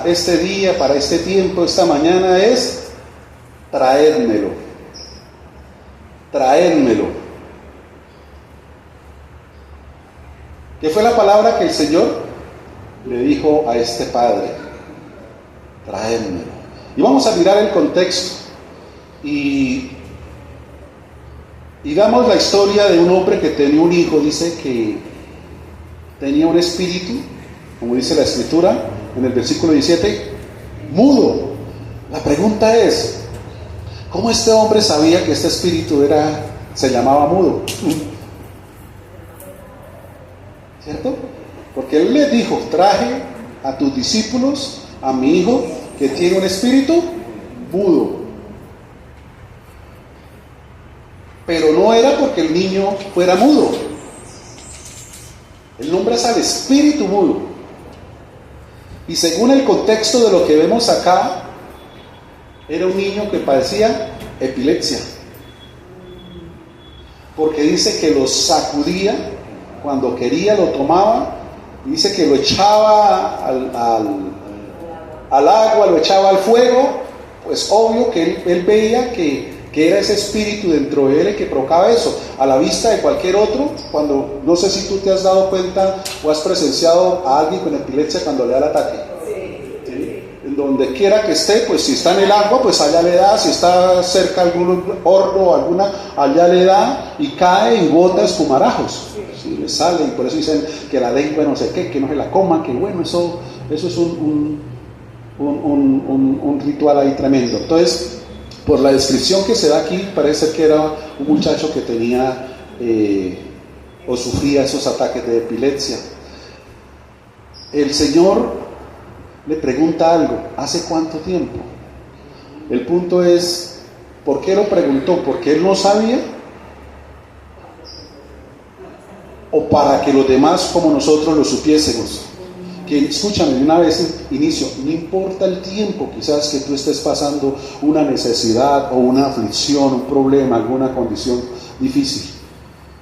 Este día, para este tiempo, esta mañana es traérmelo. Traérmelo. ¿Qué fue la palabra que el Señor le dijo a este padre? Traérmelo. Y vamos a mirar el contexto y damos la historia de un hombre que tenía un hijo. Dice que tenía un espíritu, como dice la Escritura en el versículo 17, mudo. La pregunta es, ¿cómo este hombre sabía que este espíritu se llamaba mudo? ¿Cierto? Porque él le dijo, traje a tus discípulos, a mi hijo, que tiene un espíritu mudo. Pero no era porque el niño fuera mudo. El nombre es al espíritu mudo. Y según el contexto de lo que vemos acá, era un niño que padecía epilepsia. Porque dice que lo sacudía, cuando quería lo tomaba, dice que lo echaba al agua, lo echaba al fuego. Pues obvio que él veía que era ese espíritu dentro de él el que provocaba eso, a la vista de cualquier otro. Cuando, no sé si tú te has dado cuenta o has presenciado a alguien con epilepsia cuando le da el ataque. ¿Sí? En donde quiera que esté, pues si está en el agua, pues allá le da, si está cerca algún horno o alguna, allá le da y cae y bota espumarajos. ¿Sí? Le sale, y por eso dicen que la lengua no sé qué, que no se la coma, que bueno, eso es un ritual ahí tremendo. Entonces, por la descripción que se da aquí, parece que era un muchacho que tenía o sufría esos ataques de epilepsia. El Señor le pregunta algo, ¿hace cuánto tiempo? El punto es, ¿por qué lo preguntó? ¿Porque él no sabía? ¿O para que los demás como nosotros lo supiésemos? Que escúchame, de una vez inicio, no importa el tiempo quizás que tú estés pasando una necesidad o una aflicción, un problema, alguna condición difícil,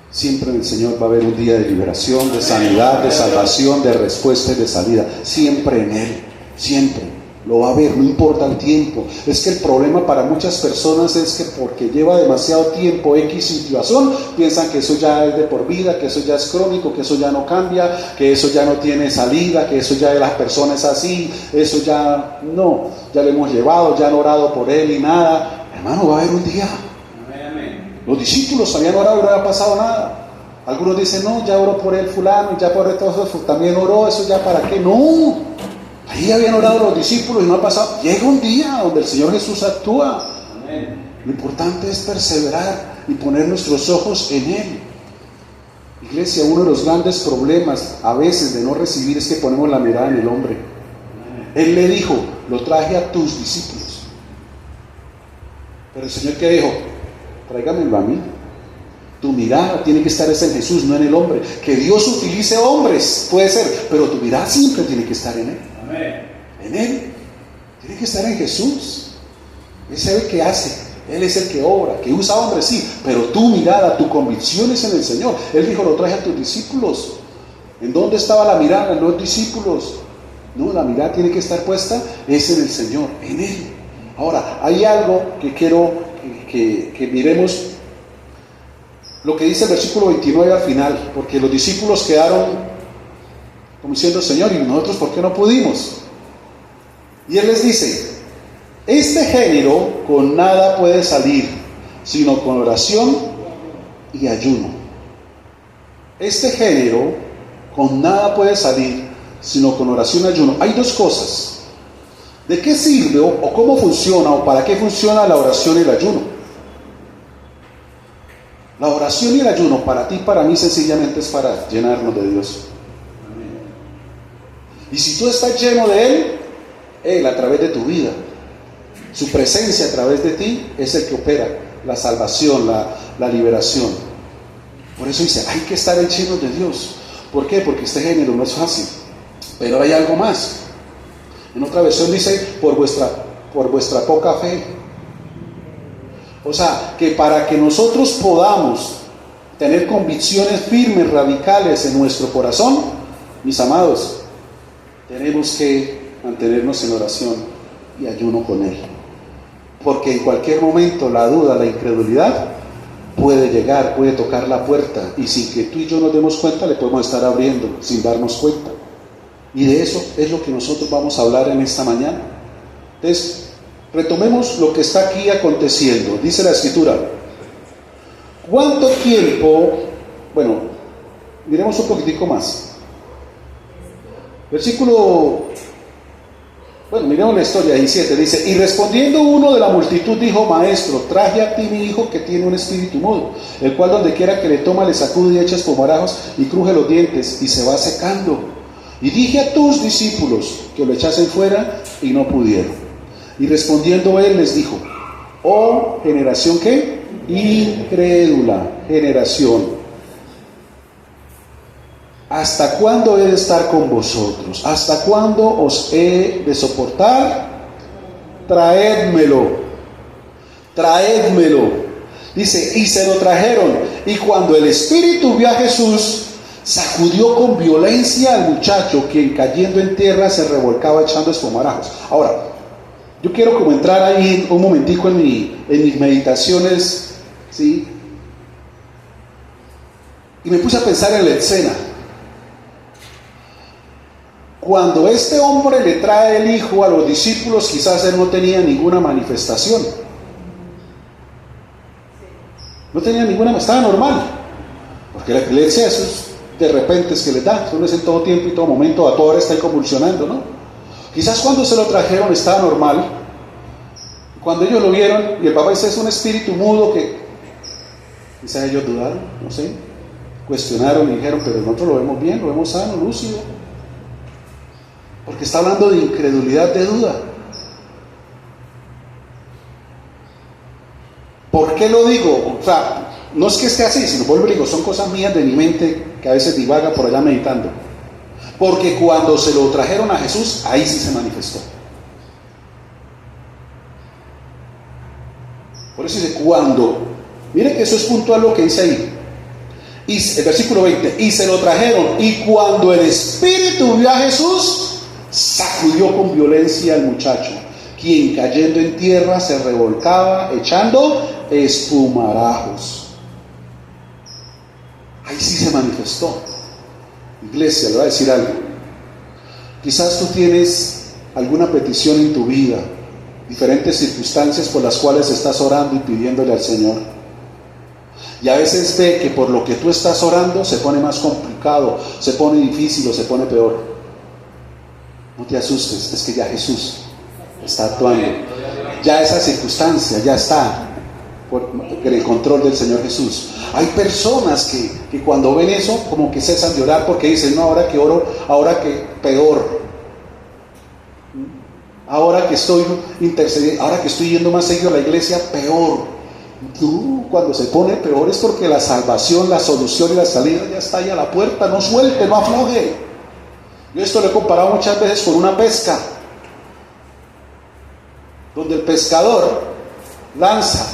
siempre en el Señor va a haber un día de liberación, de sanidad, de salvación, de respuesta y de salida, siempre en Él, siempre lo va a haber, no importa el tiempo. Es que el problema para muchas personas es que porque lleva demasiado tiempo X situación, piensan que eso ya es de por vida, que eso ya es crónico, que eso ya no cambia, que eso ya no tiene salida, que eso ya de las personas así, eso ya no, ya lo hemos llevado, ya han orado por él y nada. Hermano, va a haber un día. Los discípulos habían orado y no había pasado nada. Algunos dicen, no, ya oró por él fulano, ya por todos esos también oró, eso ya para qué. No, ahí habían orado los discípulos y no ha pasado. Llega un día donde el Señor Jesús actúa. Amén. Lo importante es perseverar y poner nuestros ojos en Él. Iglesia, uno de los grandes problemas a veces de no recibir es que ponemos la mirada en el hombre. Amén. Él le dijo, lo traje a tus discípulos. Pero el Señor, ¿qué dijo? Tráigamelo a mí. Tu mirada tiene que estar en Jesús, no en el hombre. Que Dios utilice hombres, puede ser, pero tu mirada siempre tiene que estar en Él. Amén. En Él. Tiene que estar en Jesús. Es el que hace, Él es el que obra, que usa hombres, sí, pero tu mirada, tu convicción es en el Señor. Él dijo, lo traje a tus discípulos. ¿En dónde estaba la mirada? En los discípulos. No, la mirada tiene que estar puesta, es en el Señor, en Él. Ahora, hay algo que quiero que miremos. Lo que dice el versículo 29 al final, porque los discípulos quedaron como diciendo, Señor, ¿y nosotros por qué no pudimos? Y Él les dice, este género con nada puede salir, sino con oración y ayuno. Este género con nada puede salir, sino con oración y ayuno. Hay dos cosas. ¿De qué sirve o cómo funciona o para qué funciona la oración y el ayuno? La oración y el ayuno para ti y para mí sencillamente es para llenarnos de Dios. Amén. Y si tú estás lleno de Él a través de tu vida, su presencia a través de ti es el que opera la salvación, la liberación. Por eso dice, hay que estar llenos de Dios. ¿Por qué? Porque este género no es fácil. Pero hay algo más. En otra versión dice, por vuestra poca fe. O sea, que para que nosotros podamos tener convicciones firmes, radicales en nuestro corazón, mis amados, tenemos que mantenernos en oración y ayuno con Él. Porque en cualquier momento la duda, la incredulidad puede llegar, puede tocar la puerta, y sin que tú y yo nos demos cuenta le podemos estar abriendo sin darnos cuenta. Y de eso es lo que nosotros vamos a hablar en esta mañana. Entonces, retomemos lo que está aquí aconteciendo. Dice la Escritura: ¿cuánto tiempo? Bueno, miremos un poquitico más. Miremos la historia, 17, dice: y respondiendo uno de la multitud dijo: Maestro, traje a ti mi hijo que tiene un espíritu mudo, el cual donde quiera que le toma le sacude y echa espumarajos y cruje los dientes y se va secando. Y dije a tus discípulos que lo echasen fuera y no pudieron. Y respondiendo él les dijo: oh generación, ¿qué? Incrédula generación, ¿hasta cuándo he de estar con vosotros? ¿Hasta cuándo os he de soportar? Traédmelo. Dice: y se lo trajeron. Y cuando el espíritu vio a Jesús, sacudió con violencia al muchacho, quien cayendo en tierra se revolcaba echando espumarajos. Ahora, yo quiero como entrar ahí un momentico en mis meditaciones, ¿sí? Y me puse a pensar en la escena. Cuando este hombre le trae el hijo a los discípulos, quizás él no tenía ninguna manifestación. No tenía ninguna, estaba normal. Porque la epilepsia, eso es de repente es que les da, eso no es en todo tiempo y todo momento, a toda hora está convulsionando, ¿no? Quizás cuando se lo trajeron estaba normal. Cuando ellos lo vieron, y el papá dice: es un espíritu mudo que... Quizás ellos dudaron, no sé, cuestionaron y dijeron: pero nosotros lo vemos bien, lo vemos sano, lúcido. Porque está hablando de incredulidad, de duda. ¿Por qué lo digo? O sea, no es que esté así, sino vuelvo y digo, son cosas mías de mi mente que a veces divaga por allá meditando. Porque cuando se lo trajeron a Jesús, ahí sí se manifestó. Por eso dice cuando. Mire que eso es puntual lo que dice ahí. Y el versículo 20: y se lo trajeron, y cuando el espíritu vio a Jesús, sacudió con violencia al muchacho, quien cayendo en tierra se revolcaba echando espumarajos. Ahí sí se manifestó. Iglesia, le voy a decir algo. Quizás tú tienes alguna petición en tu vida, diferentes circunstancias por las cuales estás orando y pidiéndole al Señor. Y a veces ve que por lo que tú estás orando se pone más complicado, se pone difícil o se pone peor. No te asustes, es que ya Jesús está actuando. Ya esa circunstancia ya está por el control del Señor Jesús. Hay personas que cuando ven eso como que cesan de orar porque dicen: no, ahora que oro, ahora que peor. Ahora que estoy intercediendo, ahora que estoy yendo más seguido a la iglesia, peor. Tú, cuando se pone peor es porque la salvación, la solución y la salida ya está ahí a la puerta. No suelte, no afloje. Yo esto lo he comparado muchas veces con una pesca, donde el pescador lanza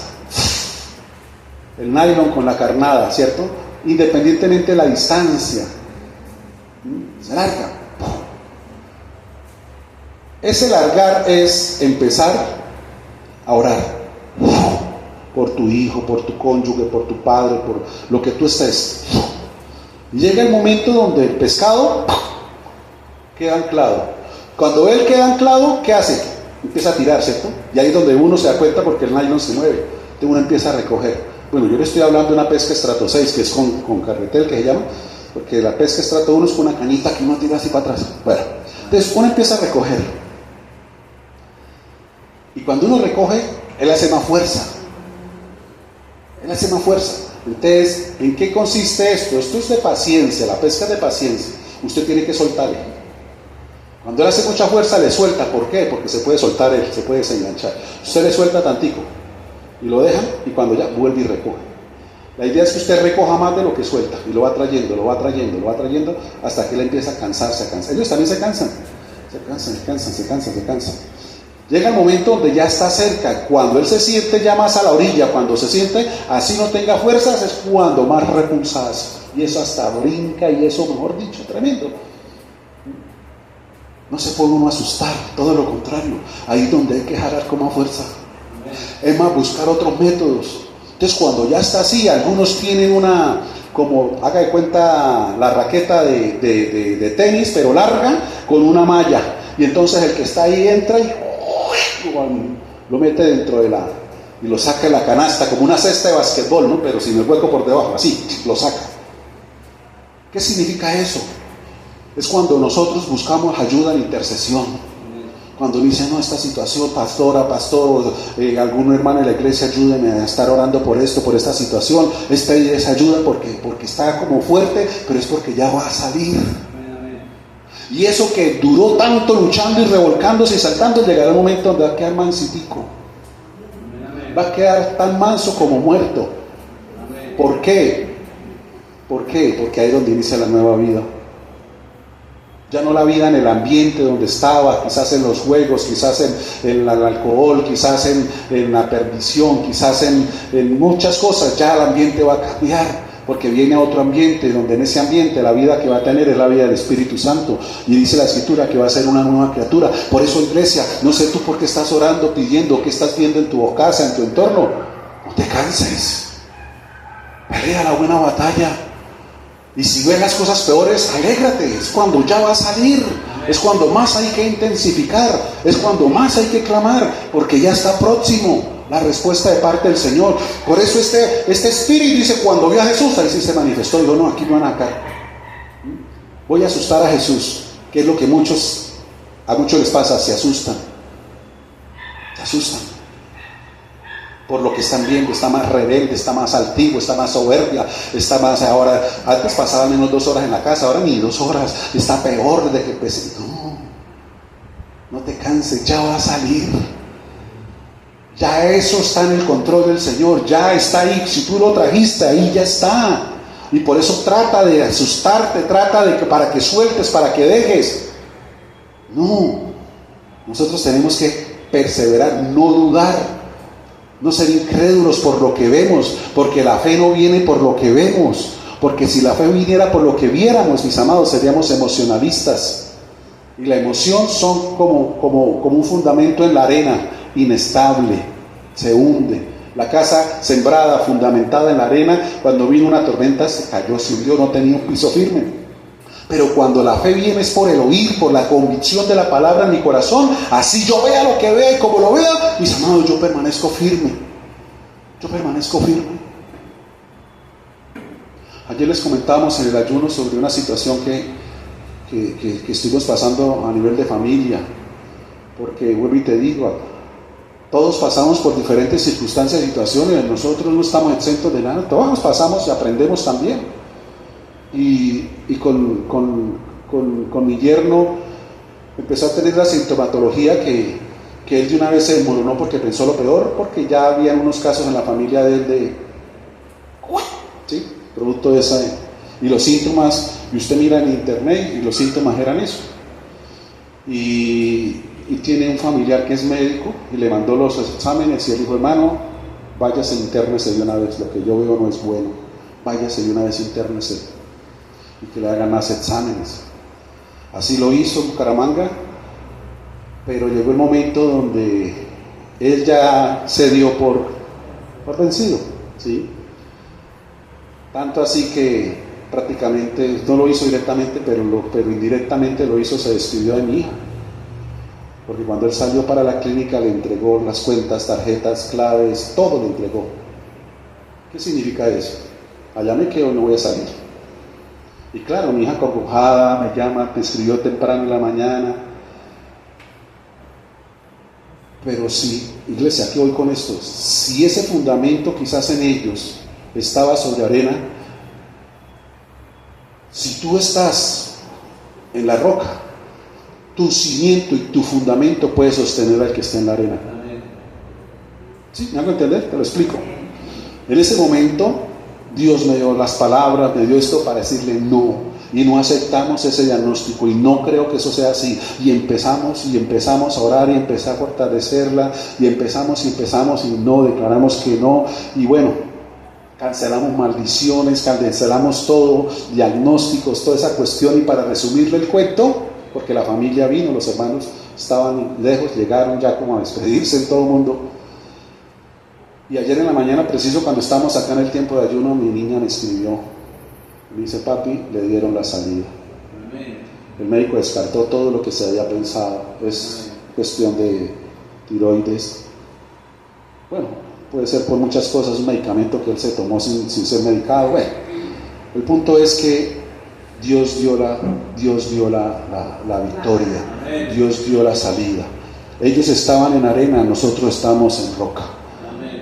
el nylon con la carnada, ¿cierto? Independientemente de la distancia, se larga. Ese largar es empezar a orar por tu hijo, por tu cónyuge, por tu padre, por lo que tú estés. Y llega el momento donde el pescado queda anclado. Cuando él queda anclado, ¿qué hace? Empieza a tirar, ¿cierto? Y ahí es donde uno se da cuenta porque el nylon se mueve. Entonces uno empieza a recoger. Bueno, yo le estoy hablando de una pesca estrato 6, que es con carretel, que se llama, porque la pesca estrato 1 es con una cañita que uno tira así para atrás. Bueno, entonces uno empieza a recoger. Y cuando uno recoge, él hace más fuerza. Entonces, ¿en qué consiste esto? Esto es de paciencia, la pesca es de paciencia. Usted tiene que soltarle. Cuando él hace mucha fuerza, le suelta. ¿Por qué? Porque se puede soltar él, se puede desenganchar. Usted le suelta tantico y lo deja, y cuando ya vuelve y recoge. La idea es que usted recoja más de lo que suelta y lo va trayendo hasta que él empieza a cansarse. Ellos también se cansan. Llega el momento donde ya está cerca. Cuando él se siente ya más a la orilla, cuando se siente así no tenga fuerzas, es cuando más repulsadas. Y eso hasta brinca, y eso, mejor dicho, tremendo. No se puede uno asustar, todo lo contrario. Ahí es donde hay que jalar con más fuerza. Es más, buscar otros métodos. Entonces, cuando ya está así, algunos tienen una, como haga de cuenta, la raqueta de tenis, pero larga, con una malla. Y entonces el que está ahí entra y lo mete dentro de y lo saca de la canasta, como una cesta de basquetbol, ¿no? Pero sin el hueco por debajo, así, lo saca. ¿Qué significa eso? Es cuando nosotros buscamos ayuda en intercesión. Cuando dice, no, esta situación, pastora, pastor, algún hermano de la iglesia, ayúdeme a estar orando por esto, por esta situación. Es pedir esa ayuda porque está como fuerte, pero es porque ya va a salir. Y eso que duró tanto luchando y revolcándose y saltando, llegará un momento donde va a quedar mansitico. Va a quedar tan manso como muerto. ¿Por qué? ¿Por qué? Porque ahí es donde inicia la nueva vida. Ya no la vida en el ambiente donde estaba, quizás en los juegos, quizás en el alcohol, quizás en la perdición, quizás en muchas cosas. Ya el ambiente va a cambiar, porque viene a otro ambiente, donde en ese ambiente la vida que va a tener es la vida del Espíritu Santo. Y dice la Escritura que va a ser una nueva criatura. Por eso, iglesia, no sé tú por qué estás orando, pidiendo, qué estás viendo en tu casa, en tu entorno. No te canses. Pelea la buena batalla. Y si ves las cosas peores, alégrate. Es cuando ya va a salir. Es cuando más hay que intensificar. Es cuando más hay que clamar. Porque ya está próximo la respuesta de parte del Señor. Por eso este espíritu dice, cuando vio a Jesús, ahí sí se manifestó. Dijo, no, aquí me van a sacar. Voy a asustar a Jesús. Que es lo que a muchos les pasa. Se asustan. Se asustan. Por lo que están viendo, está más rebelde, está más altivo, está más soberbia, está más ahora, antes pasaban menos 2 horas en la casa, ahora ni 2 horas, está peor desde que empecé. No te canses, ya va a salir. Ya eso está en el control del Señor, ya está ahí, si tú lo trajiste ahí, ya está. Y por eso trata de asustarte, trata de que para que sueltes, para que dejes. No, nosotros tenemos que perseverar, no dudar. No ser incrédulos por lo que vemos, porque la fe no viene por lo que vemos, porque si la fe viniera por lo que viéramos, mis amados, seríamos emocionalistas. Y la emoción son como un fundamento en la arena, inestable, se hunde. La casa sembrada, fundamentada en la arena, cuando vino una tormenta se cayó, se hundió, no tenía un piso firme. Pero cuando la fe viene es por el oír, por la convicción de la palabra en mi corazón. Así yo vea lo que vea y como lo vea, mis amados, yo permanezco firme. Yo permanezco firme. Ayer les comentábamos en el ayuno sobre una situación que estuvimos pasando a nivel de familia. Porque vuelvo y te digo, todos pasamos por diferentes circunstancias y situaciones. Nosotros no estamos exentos de nada. Todos pasamos y aprendemos también. Y con mi yerno empezó a tener la sintomatología que él de una vez se desmoronó porque pensó lo peor, porque ya había unos casos en la familia de él ¿sí? Producto de esa, y los síntomas, y usted mira en internet y los síntomas eran eso, y tiene un familiar que es médico y le mandó los exámenes y él dijo, hermano, váyase, intérnese de una vez, lo que yo veo no es bueno, váyase de una vez, intérnese y que le hagan más exámenes. Así lo hizo en Bucaramanga, pero llegó el momento donde él ya se dio por vencido, ¿sí? Tanto así que prácticamente, no lo hizo directamente, pero indirectamente lo hizo, se despidió de mi hija. Porque cuando él salió para la clínica le entregó las cuentas, tarjetas, claves, todo le entregó. ¿Qué significa eso? Allá me quedo, no voy a salir. Y claro, mi hija acongojada me llama, te escribió temprano en la mañana. Pero sí, iglesia, ¿a qué voy con esto? Si ese fundamento quizás en ellos estaba sobre arena, si tú estás en la roca, tu cimiento y tu fundamento puede sostener al que está en la arena. ¿Sí? ¿Me hago entender? Te lo explico. En ese momento Dios me dio las palabras, me dio esto para decirle no, y no aceptamos ese diagnóstico, y no creo que eso sea así, y empezamos a orar y empecé a fortalecerla, y empezamos y no, declaramos que no, y bueno, cancelamos maldiciones, cancelamos todo, diagnósticos, toda esa cuestión, y para resumirle el cuento, porque la familia vino, los hermanos estaban lejos, llegaron ya como a despedirse en todo el mundo. Y ayer en la mañana, preciso cuando estábamos acá en el tiempo de ayuno, mi niña me escribió, me dice: papi, le dieron la salida. El médico descartó todo lo que se había pensado, es cuestión de tiroides. Bueno, puede ser por muchas cosas, un medicamento que él se tomó sin ser medicado. Bueno, el punto es que Dios dio la victoria, Dios dio la salida. Ellos estaban en arena, nosotros estamos en roca.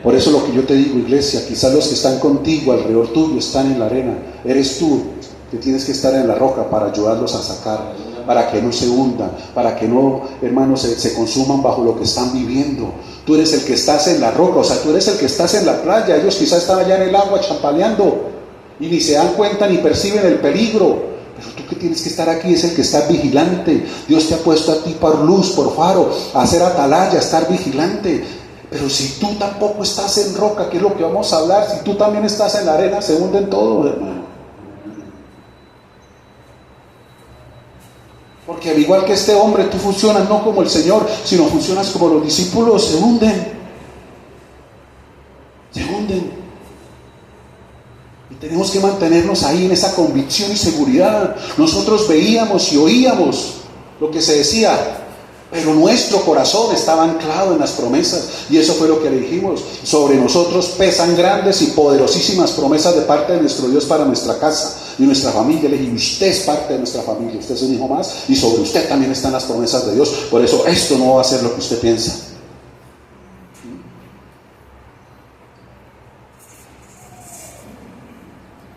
Por eso lo que yo te digo, iglesia, quizás los que están contigo, alrededor tuyo, están en la arena. Eres tú que tienes que estar en la roca para ayudarlos a sacar, para que no se hundan, para que no, hermanos, se consuman bajo lo que están viviendo. Tú eres el que estás en la roca, o sea, tú eres el que estás en la playa. Ellos quizás están allá en el agua champaleando y ni se dan cuenta ni perciben el peligro. Pero tú que tienes que estar aquí es el que está vigilante. Dios te ha puesto a ti por luz, por faro, a hacer atalaya, a estar vigilante. Pero si tú tampoco estás en roca, ¿qué es lo que vamos a hablar? Si tú también estás en la arena, se hunden todos, hermano. Porque al igual que este hombre, tú funcionas no como el Señor, sino funcionas como los discípulos, se hunden. Se hunden. Y tenemos que mantenernos ahí en esa convicción y seguridad. Nosotros veíamos y oíamos lo que se decía, pero nuestro corazón estaba anclado en las promesas. Y eso fue lo que le dijimos: sobre nosotros pesan grandes y poderosísimas promesas de parte de nuestro Dios para nuestra casa y nuestra familia. Le dije: usted es parte de nuestra familia, usted es un hijo más, y sobre usted también están las promesas de Dios. Por eso esto no va a ser lo que usted piensa.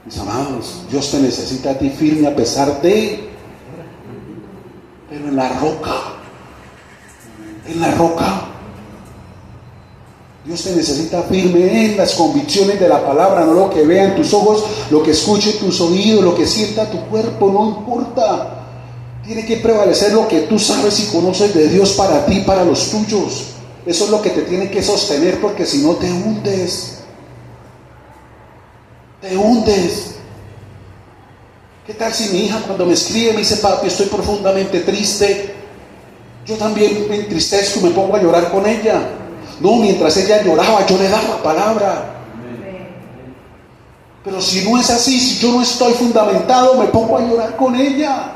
Mis amados, Dios te necesita a ti firme a pesar de, pero en la roca. En la roca. Dios te necesita firme en las convicciones de la palabra, no lo que vean tus ojos, lo que escuche tus oídos, lo que sienta tu cuerpo, no importa. Tiene que prevalecer lo que tú sabes y conoces de Dios para ti, para los tuyos. Eso es lo que te tiene que sostener, porque si no te hundes. Te hundes. ¿Qué tal si mi hija cuando me escribe me dice: papi, estoy profundamente triste? Yo también me entristezco y me pongo a llorar con ella. No, mientras ella lloraba, yo le daba palabra. Pero si no es así, si yo no estoy fundamentado, me pongo a llorar con ella.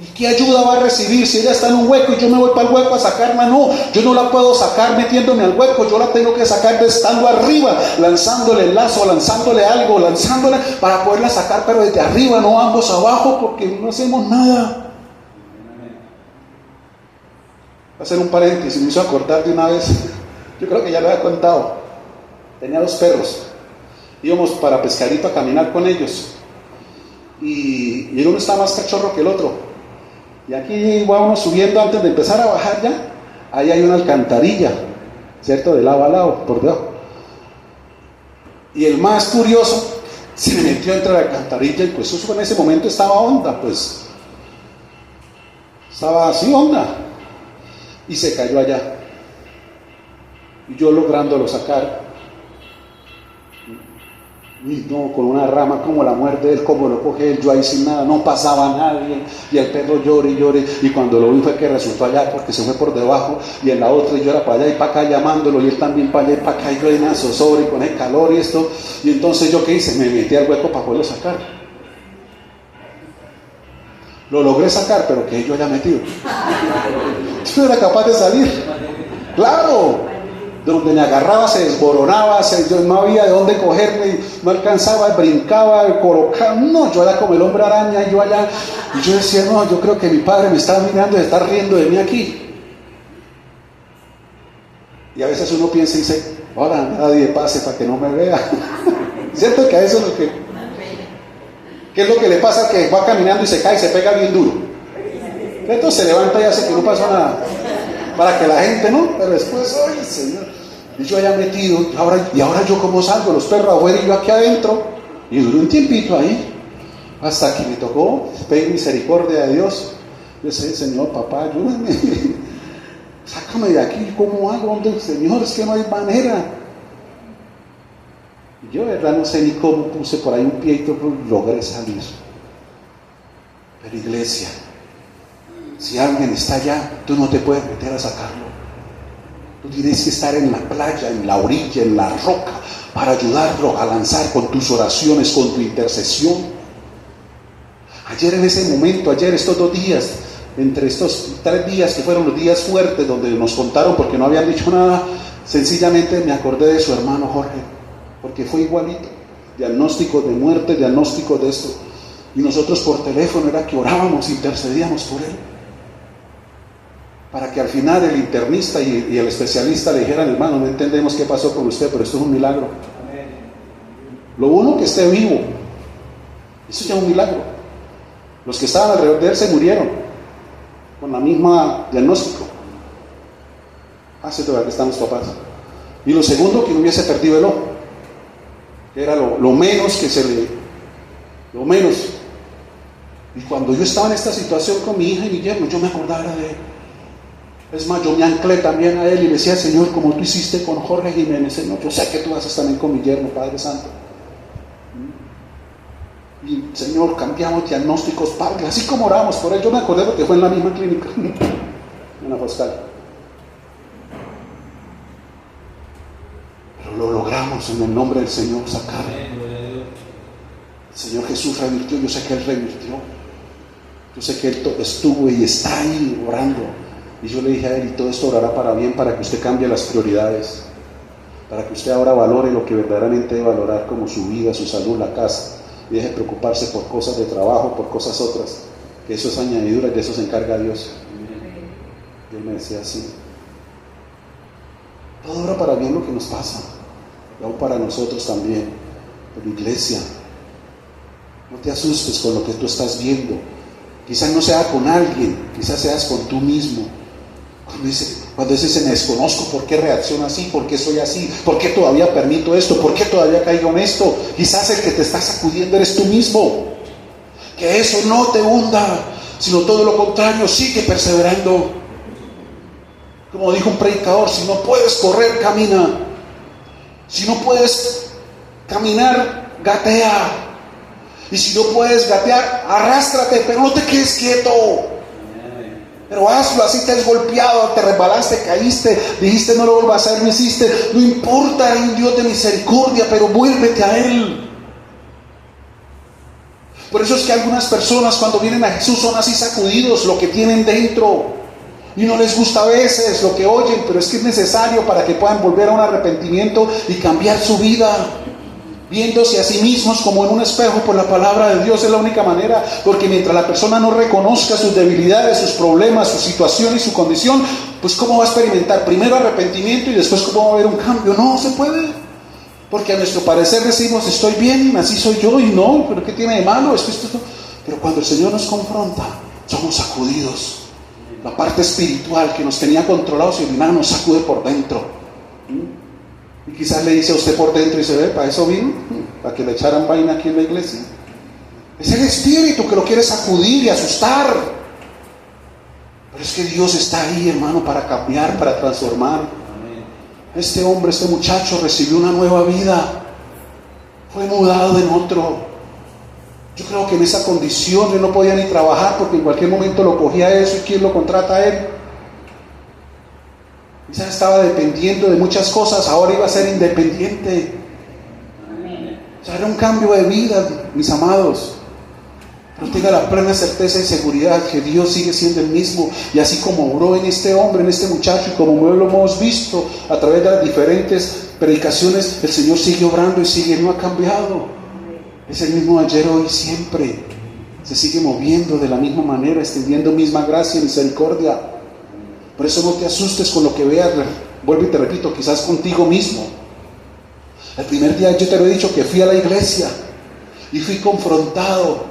¿Y qué ayuda va a recibir si ella está en un hueco y yo me voy para el hueco a sacarla? No, yo no la puedo sacar metiéndome al hueco, yo la tengo que sacar estando arriba, lanzándole el lazo, lanzándole algo, lanzándole para poderla sacar, pero desde arriba, no ambos abajo, porque no hacemos nada. Voy a hacer un paréntesis, me hizo acordar de una vez, yo creo que ya lo había contado. Tenía 2 perros, íbamos para Pescadito a caminar con ellos, y el uno estaba más cachorro que el otro. Y aquí vamos subiendo, antes de empezar a bajar ya, ahí hay una alcantarilla, ¿cierto? De lado a lado, por debajo. Y el más curioso se metió entre la alcantarilla, y pues eso en ese momento estaba honda, pues estaba así honda, y se cayó allá. Y yo lográndolo sacar, y no, con una rama como la muerte él, como lo coge él, yo ahí sin nada, no pasaba nadie, y el perro llore y llore, y cuando lo vi fue que resultó allá, porque se fue por debajo, y en la otra y yo era para allá y para acá llamándolo, y él también para allá y para acá, y yo en la zozobra y con el calor y esto, y entonces yo qué hice, me metí al hueco para poderlo sacar. Lo logré sacar, pero que yo haya metido, yo no era capaz de salir, claro. De donde me agarraba se desboronaba, yo no había de dónde cogerme, no alcanzaba, brincaba, colocaba, no, yo era como el hombre araña, y yo allá, y yo decía: no, yo creo que mi padre me está mirando y está riendo de mí aquí. Y a veces uno piensa y dice: ahora nadie pase para que no me vea. ¿Cierto que a eso es lo que... ¿Qué es lo que le pasa? Que va caminando y se cae y se pega bien duro. Entonces se levanta y hace que no pasó nada, para que la gente no, pero después, ¡ay, Señor! Y yo haya metido, y ahora yo como salgo, los perros afuera y yo aquí adentro, y duré un tiempito ahí, hasta que me tocó pedir misericordia de Dios. Yo decía: Señor, papá, ayúdame, sácame de aquí, ¿cómo hago? Señor, es que no hay manera. Y yo de verdad no sé ni cómo puse por ahí un pie y logré salir. Pero iglesia, si alguien está allá, tú no te puedes meter a sacarlo. Tú tienes que estar en la playa, en la orilla, en la roca, para ayudarlo a lanzar con tus oraciones, con tu intercesión. Ayer en ese momento, estos 2 días, entre estos 3 días que fueron los días fuertes donde nos contaron porque no habían dicho nada, sencillamente me acordé de su hermano Jorge, porque fue igualito. Diagnóstico de muerte, diagnóstico de esto. Y nosotros por teléfono era que orábamos, intercedíamos por él. Para que al final el internista y el especialista le dijeran: hermano, no entendemos qué pasó con usted, pero esto es un milagro. Lo uno que esté vivo, eso ya es un milagro. Los que estaban alrededor de él se murieron con la misma diagnóstico. Hace todavía que están los papás. Y lo segundo, que no hubiese perdido el ojo, que era lo menos que se le... Lo menos. Y cuando yo estaba en esta situación con mi hija y mi yerno, yo me acordaba de él. Es más, yo me anclé también a él y le decía: Señor, como tú hiciste con Jorge Jiménez, Señor, yo sé que tú haces también con mi yerno, Padre Santo. Y Señor, cambiamos diagnósticos, Padre, así como oramos por él. Yo me acordé porque fue en la misma clínica, en la Foscal. Pero lo logramos en el nombre del Señor sacar. El Señor Jesús revirtió, yo sé que Él revirtió. Yo sé que Él estuvo y está ahí orando. Y yo le dije a él: y todo esto orará para bien, para que usted cambie las prioridades, para que usted ahora valore lo que verdaderamente debe valorar, como su vida, su salud, la casa, y deje de preocuparse por cosas de trabajo, por cosas otras, que eso es añadidura y de eso se encarga Dios. Dios me decía así. Todo obra para bien lo que nos pasa, y aún para nosotros también. Pero iglesia, no te asustes con lo que tú estás viendo. Quizás no sea con alguien, quizás seas con tú mismo. Cuando dice se me desconozco, ¿por qué reacciono así? ¿Por qué soy así? ¿Por qué todavía permito esto? ¿Por qué todavía caigo en esto? Quizás el que te está sacudiendo eres tú mismo. Que eso no te hunda, sino todo lo contrario, sigue perseverando. Como dijo un predicador: si no puedes correr, camina. Si no puedes caminar, gatea. Y si no puedes gatear, arrástrate, pero no te quedes quieto. Pero hazlo, así te has golpeado, te resbalaste, caíste, dijiste no lo vuelvas a hacer, no hiciste. No importa, hay un Dios de misericordia, pero vuélvete a Él. Por eso es que algunas personas cuando vienen a Jesús son así sacudidos, lo que tienen dentro. Y no les gusta a veces lo que oyen, pero es que es necesario para que puedan volver a un arrepentimiento y cambiar su vida. Viéndose a sí mismos como en un espejo por la palabra de Dios es la única manera, porque mientras la persona no reconozca sus debilidades, sus problemas, su situación y su condición, pues ¿cómo va a experimentar primero arrepentimiento y después cómo va a haber un cambio? No se puede, porque a nuestro parecer decimos: estoy bien, así soy yo, y no, pero ¿qué tiene de malo? Esto. Pero cuando el Señor nos confronta, somos sacudidos. La parte espiritual que nos tenía controlados y hermano nos sacude por dentro. Y quizás le dice a usted por dentro y se ve: ¿para eso vino? ¿Para que le echaran vaina aquí en la iglesia? Es el espíritu que lo quiere sacudir y asustar. Pero es que Dios está ahí, hermano, para cambiar, para transformar. Este hombre, este muchacho recibió una nueva vida. Fue mudado en otro. Yo creo que en esa condición él no podía ni trabajar, porque en cualquier momento lo cogía eso y ¿quién lo contrata a él? Quizás estaba dependiendo de muchas cosas, ahora iba a ser independiente. O sea, era un cambio de vida, mis amados. Pero tenga la plena certeza y seguridad que Dios sigue siendo el mismo. Y así como obró en este hombre, en este muchacho, y como lo hemos visto a través de las diferentes predicaciones, el Señor sigue obrando y sigue, no ha cambiado. Es el mismo ayer, hoy, siempre. Se sigue moviendo de la misma manera, extendiendo misma gracia y misericordia. Por eso no te asustes con lo que veas. Vuelvo y te repito, quizás contigo mismo. El primer día yo te lo he dicho que fui a la iglesia y fui confrontado.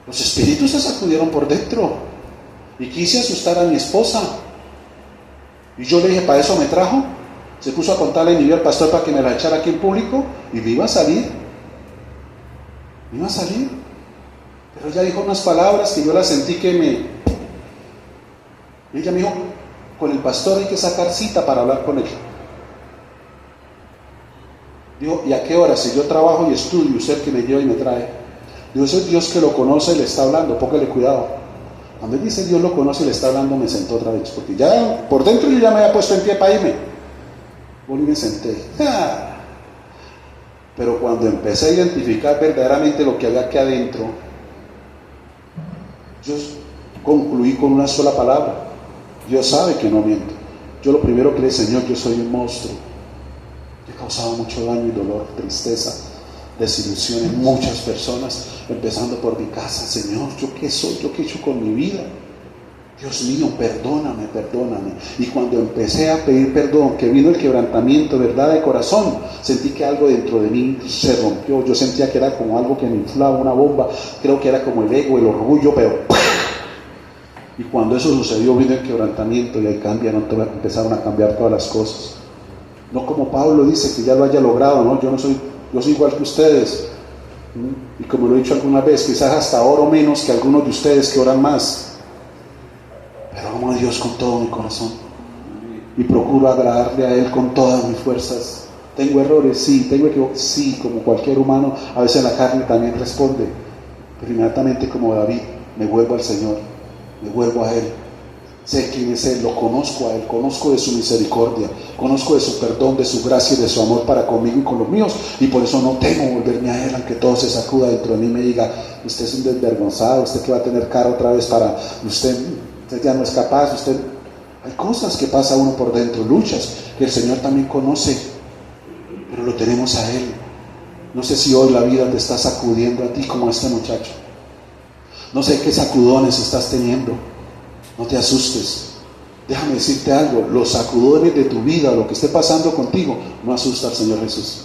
Los espíritus se sacudieron por dentro y quise asustar a mi esposa. Y yo le dije: ¿para eso me trajo? Se puso a contarle mi vida al pastor para que me la echara aquí en público y me iba a salir. Me iba a salir. Pero ella dijo unas palabras que yo las sentí que me... Ella me dijo: con el pastor hay que sacar cita para hablar con él. Dijo: ¿y a qué hora? Si yo trabajo y estudio, usted que me lleva y me trae. Dios es Dios que lo conoce y le está hablando, póngale cuidado. Cuando él dice Dios lo conoce y le está hablando, me sentó otra vez, porque ya por dentro yo ya me había puesto en pie para irme. Volví y me senté. Pero cuando empecé a identificar verdaderamente lo que había aquí adentro, yo concluí con una sola palabra: Dios sabe que no miento. Yo lo primero que le dije: Señor, yo soy un monstruo. He causado mucho daño y dolor, tristeza, desilusión en muchas personas, empezando por mi casa. Señor, ¿yo qué soy? ¿Yo qué he hecho con mi vida? Dios mío, perdóname, perdóname. Y cuando empecé a pedir perdón, que vino el quebrantamiento, verdad, de corazón, sentí que algo dentro de mí se rompió. Yo sentía que era como algo que me inflaba, una bomba. Creo que era como el ego, el orgullo, pero y cuando eso sucedió, vino el quebrantamiento y ahí empezaron a cambiar todas las cosas. No como Pablo dice que ya lo haya logrado, ¿no? Yo soy igual que ustedes. Y como lo he dicho alguna vez, quizás hasta oro menos que algunos de ustedes que oran más. Pero amo a Dios con todo mi corazón y procuro agradarle a Él con todas mis fuerzas. ¿Tengo errores? Sí. ¿Tengo equivocaciones? Sí, como cualquier humano. A veces la carne también responde. Pero inmediatamente, como David, me vuelvo al Señor, me vuelvo a Él. Sé quién es Él, lo conozco a Él, conozco de su misericordia, conozco de su perdón, de su gracia y de su amor para conmigo y con los míos, y por eso no temo volverme a Él, aunque todo se sacuda dentro de mí y me diga: usted es un desvergonzado, usted que va a tener cara otra vez para usted ya no es capaz. Hay cosas que pasa uno por dentro, luchas que el Señor también conoce, pero lo tenemos a Él. No sé si hoy la vida te está sacudiendo a ti como a este muchacho. No sé qué sacudones estás teniendo. No te asustes. Déjame decirte algo: los sacudones de tu vida, lo que esté pasando contigo, no asusta al Señor Jesús.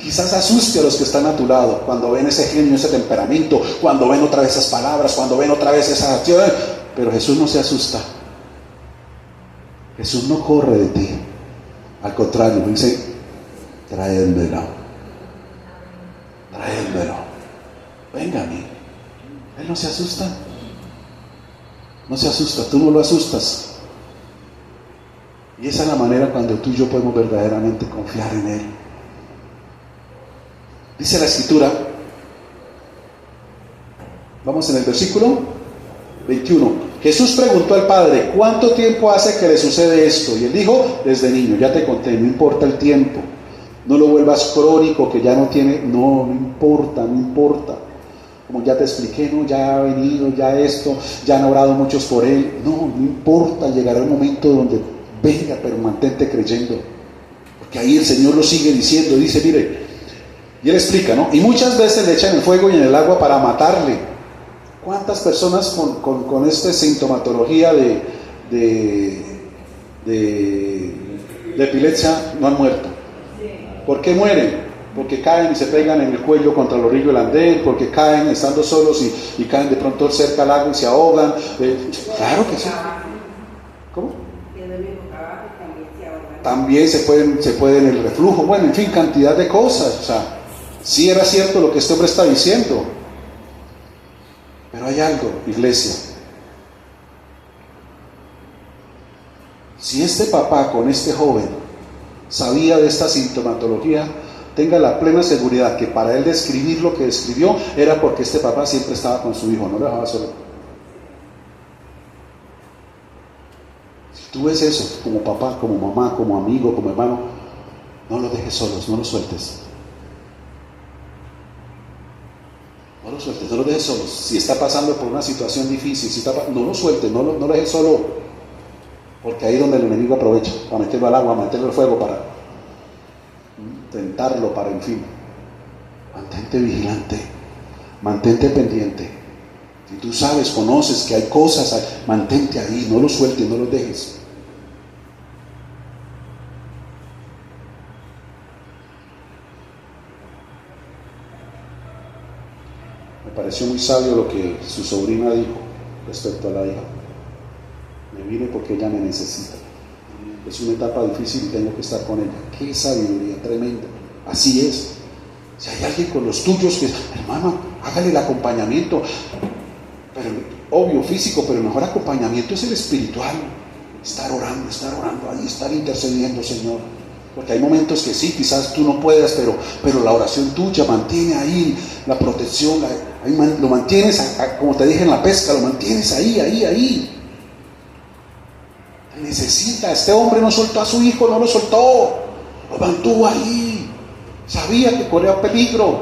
Quizás asuste a los que están a tu lado, cuando ven ese genio, ese temperamento, cuando ven otra vez esas palabras, cuando ven otra vez esa acción. Pero Jesús no se asusta. Jesús no corre de ti. Al contrario, dice: traédmelo. Traédmelo. Venga a mí. Él no se asusta. No se asusta, tú no lo asustas. Y esa es la manera cuando tú y yo podemos verdaderamente confiar en Él. Dice la Escritura, vamos en el versículo 21. Jesús preguntó al Padre: ¿cuánto tiempo hace que le sucede esto? Y Él dijo: desde niño. Ya te conté, no importa el tiempo. No lo vuelvas crónico, que ya no tiene. No importa, no importa. Como ya te expliqué, ¿no? Ya ha venido, ya esto, ya han orado muchos por Él. No importa, llegará un momento donde venga, pero mantente creyendo. Porque ahí el Señor lo sigue diciendo, dice, mire, y Él explica, ¿no? Y muchas veces le echan el fuego y en el agua para matarle. ¿Cuántas personas con esta sintomatología de epilepsia no han muerto? ¿Por qué mueren? Porque caen y se pegan en el cuello contra el orillo del andén, porque caen estando solos y caen de pronto cerca al agua y se ahogan. Claro que sí. ¿Cómo? También se pueden el reflujo, bueno, en fin, cantidad de cosas. O sea, sí era cierto lo que este hombre está diciendo. Pero hay algo, iglesia. Si este papá con este joven sabía de esta sintomatología, tenga la plena seguridad que para él describir lo que describió era porque este papá siempre estaba con su hijo, no lo dejaba solo. Si tú ves eso como papá, como mamá, como amigo, como hermano, no los dejes solos, no los sueltes. No los sueltes, no los dejes solos. Si está pasando por una situación difícil, no lo sueltes, no lo dejes solo. Porque ahí es donde el enemigo aprovecha, para meterlo al agua, meterlo al fuego, para tentarlo, para en fin. Mantente vigilante, mantente pendiente. Si tú sabes, conoces que hay cosas, mantente ahí, no los sueltes, no los dejes. Me pareció muy sabio lo que su sobrina dijo respecto a la hija. Me vine porque ella me necesita. Es una etapa difícil y tengo que estar con ella. Qué sabiduría tremenda. Así es. Si hay alguien con los tuyos que, hermano, hágale el acompañamiento. Pero obvio, físico, pero el mejor acompañamiento es el espiritual. Estar orando ahí, estar intercediendo, Señor. Porque hay momentos que sí, quizás tú no puedas, pero la oración tuya mantiene ahí la protección, lo mantienes, como te dije en la pesca, lo mantienes ahí. Necesita, este hombre no soltó a su hijo, no lo soltó, lo mantuvo ahí, sabía que corría peligro,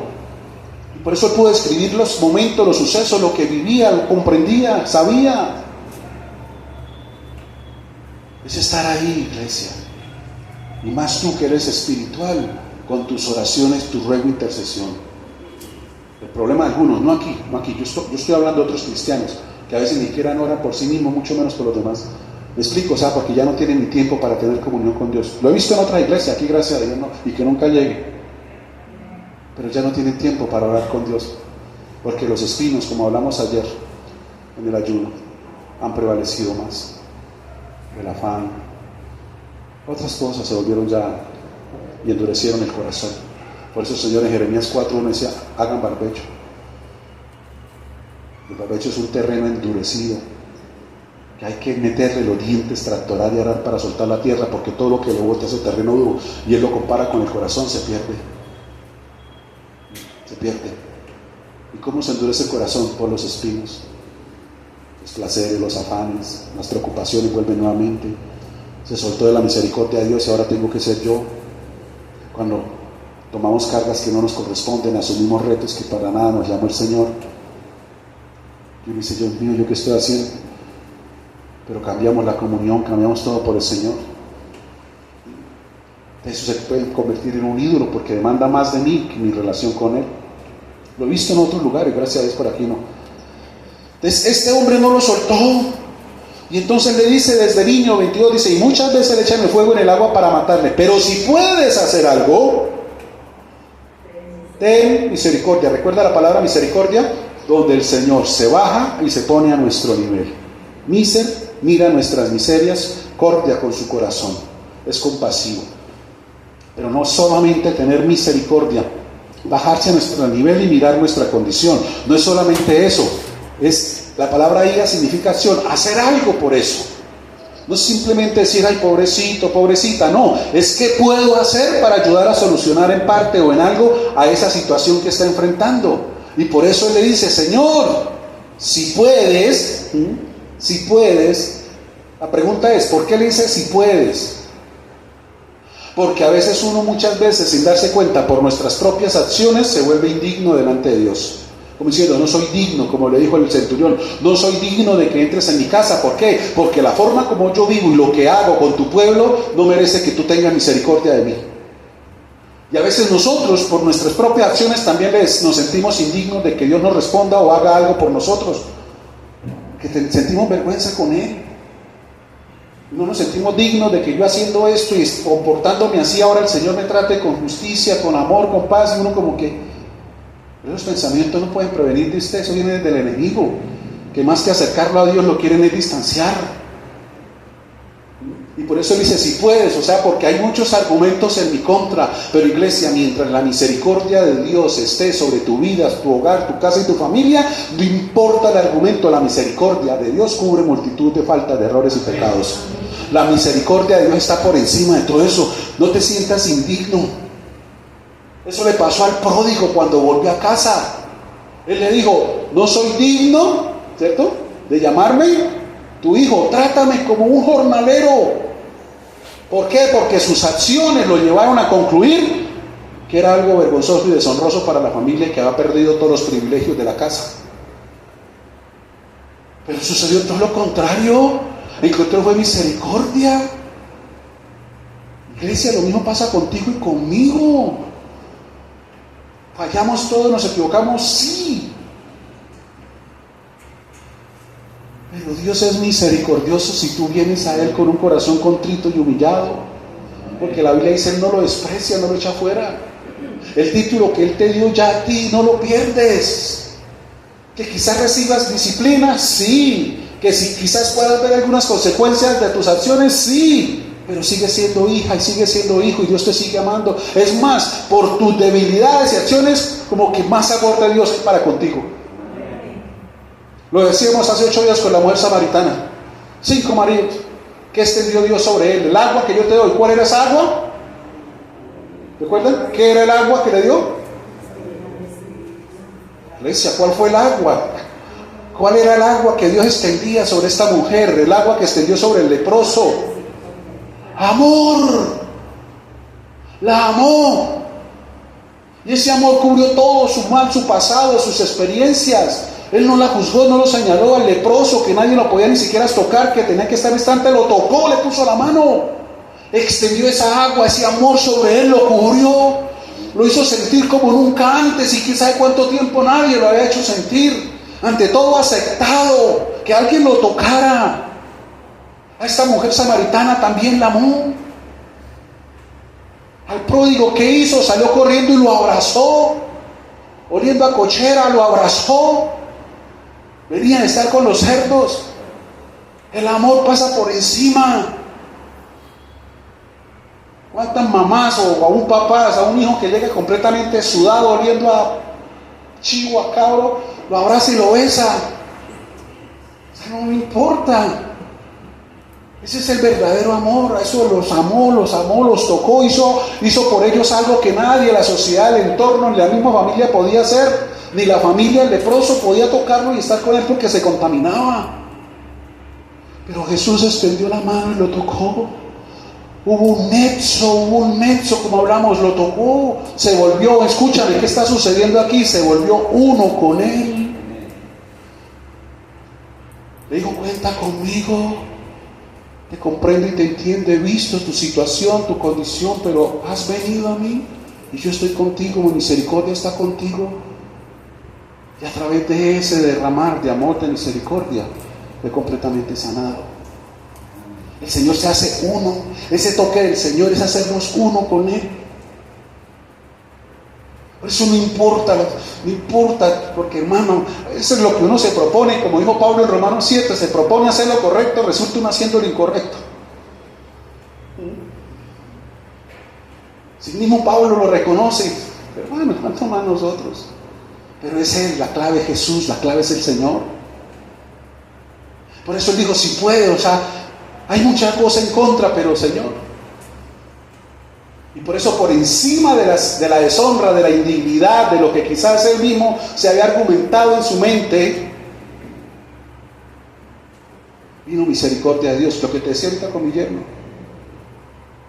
y por eso él pudo escribir los momentos, los sucesos, lo que vivía, lo comprendía, sabía. Es estar ahí, iglesia, y más tú que eres espiritual, con tus oraciones, tu ruego, intercesión. El problema de algunos, no aquí, yo estoy hablando de otros cristianos, que a veces ni siquiera oran por sí mismos, mucho menos por los demás. Me explico, porque ya no tienen ni tiempo para tener comunión con Dios. Lo he visto en otras iglesias, aquí gracias a Dios, no, y que nunca llegue. Pero ya no tienen tiempo para orar con Dios, porque los espinos, como hablamos ayer en el ayuno, han prevalecido más. El afán, otras cosas se volvieron ya y endurecieron el corazón. Por eso el Señor en Jeremías 4:1 decía, hagan barbecho. El barbecho es un terreno endurecido, que hay que meterle los dientes, tractorar y arar para soltar la tierra, porque todo lo que lo bota es el terreno duro, y él lo compara con el corazón, se pierde. ¿Y cómo se endurece el corazón? Por los espinos, los placeres, los afanes, las preocupaciones vuelven nuevamente. Se soltó de la misericordia de Dios y ahora tengo que ser yo. Cuando tomamos cargas que no nos corresponden, asumimos retos que para nada nos llamó el Señor, y uno dice, Dios mío, ¿yo qué estoy haciendo? Pero cambiamos la comunión, cambiamos todo por el Señor. Eso se puede convertir en un ídolo porque demanda más de mí que mi relación con Él. Lo he visto en otros lugares, gracias a Dios por aquí no. Entonces este hombre no lo soltó, y entonces le dice desde niño, 22, dice, y muchas veces le echan el fuego en el agua para matarle, pero si puedes hacer algo, ten misericordia. Recuerda la palabra misericordia, donde el Señor se baja y se pone a nuestro nivel. Mira nuestras miserias, cordia con su corazón, es compasivo. Pero no solamente tener misericordia, bajarse a nuestro nivel y mirar nuestra condición. No es solamente eso, es la palabra ira significa acción, hacer algo por eso. No es simplemente decir, ay, pobrecito, pobrecita, no, es qué puedo hacer para ayudar a solucionar en parte o en algo a esa situación que está enfrentando. Y por eso él le dice, Señor, si puedes, la pregunta es, ¿por qué le dice si puedes? Porque a veces uno muchas veces sin darse cuenta por nuestras propias acciones se vuelve indigno delante de Dios. Como diciendo, no soy digno, como le dijo el centurión, no soy digno de que entres en mi casa. ¿Por qué? Porque la forma como yo vivo y lo que hago con tu pueblo no merece que tú tengas misericordia de mí. Y a veces nosotros por nuestras propias acciones también nos sentimos indignos de que Dios nos responda o haga algo por nosotros, que sentimos vergüenza con Él. No nos sentimos dignos de que yo haciendo esto y comportándome así, ahora el Señor me trate con justicia, con amor, con paz, y uno como que... Esos pensamientos no pueden prevenir de usted, eso viene del enemigo, que más que acercarlo a Dios lo quieren es distanciar. Y por eso él dice, si puedes, porque hay muchos argumentos en mi contra, pero iglesia, mientras la misericordia de Dios esté sobre tu vida, tu hogar, tu casa y tu familia, no importa el argumento, la misericordia de Dios cubre multitud de faltas, de errores y pecados. La misericordia de Dios está por encima de todo eso. No te sientas indigno. Eso le pasó al pródigo cuando volvió a casa. Él le dijo, no soy digno, ¿cierto?, de llamarme tu hijo, trátame como un jornalero. ¿Por qué? Porque sus acciones lo llevaron a concluir que era algo vergonzoso y deshonroso para la familia y que había perdido todos los privilegios de la casa. Pero sucedió todo lo contrario. Encontró fue misericordia. Iglesia, lo mismo pasa contigo y conmigo. Fallamos todos, nos equivocamos, sí. Pero Dios es misericordioso si tú vienes a Él con un corazón contrito y humillado. Porque la Biblia dice, Él no lo desprecia, no lo echa fuera. El título que Él te dio ya a ti, no lo pierdes. Que quizás recibas disciplina, sí. Que si quizás puedas ver algunas consecuencias de tus acciones, sí. Pero sigue siendo hija y sigue siendo hijo y Dios te sigue amando. Es más, por tus debilidades y acciones, como que más amor de Dios para contigo. Lo decíamos hace 8 días con la mujer samaritana. 5 maridos. ¿Qué extendió Dios sobre él? El agua que yo te doy. ¿Cuál era esa agua? ¿Recuerdan qué era el agua que le dio? Iglesia, ¿cuál fue el agua? ¿Cuál era el agua que Dios extendía sobre esta mujer? El agua que extendió sobre el leproso. Amor. La amó. Y ese amor cubrió todo su mal, su pasado, sus experiencias. Él no la juzgó, no lo señaló. Al leproso, que nadie lo podía ni siquiera tocar, que tenía que estar distante, lo tocó, le puso la mano. Extendió esa agua, ese amor sobre él, lo cubrió. Lo hizo sentir como nunca antes, y quién sabe cuánto tiempo nadie lo había hecho sentir. Ante todo aceptado, que alguien lo tocara. A esta mujer samaritana también la amó. Al pródigo, ¿qué hizo? Salió corriendo y lo abrazó. Oliendo a cochera, lo abrazó. Venían a estar con los cerdos. El amor pasa por encima. ¿Cuántas mamás o aún papás, a un hijo que llega completamente sudado, oliendo a chivo, a cabro, lo abraza y lo besa? O sea, no me importa. Ese es el verdadero amor. A eso los amó, los tocó, hizo por ellos algo que nadie, la sociedad, el entorno, ni la misma familia podía hacer. Ni la familia, el leproso, podía tocarlo y estar con él porque se contaminaba. Pero Jesús extendió la mano y lo tocó. Hubo un nexo, como hablamos, lo tocó, se volvió, escúchame, ¿qué está sucediendo aquí? Se volvió uno con él. Le dijo, cuenta conmigo, te comprendo y te entiendo, he visto tu situación, tu condición, pero has venido a mí y yo estoy contigo, mi misericordia está contigo. Y a través de ese derramar de amor, de misericordia, fue completamente sanado. El Señor se hace uno. Ese toque del Señor es hacernos uno con Él. Por eso no importa, porque hermano, eso es lo que uno se propone, como dijo Pablo en Romanos 7, se propone hacer lo correcto, resulta uno haciendo lo incorrecto. Si mismo Pablo lo reconoce, pero hermano, ¿cuánto más nosotros? Pero esa es la clave, Jesús, la clave es el Señor. Por eso Él dijo, si puede, o sea, hay muchas cosas en contra, pero Señor. Y por eso por encima de la deshonra, de la indignidad, de lo que quizás Él mismo se había argumentado en su mente, vino misericordia de Dios. Lo que te decía ahorita con mi yerno.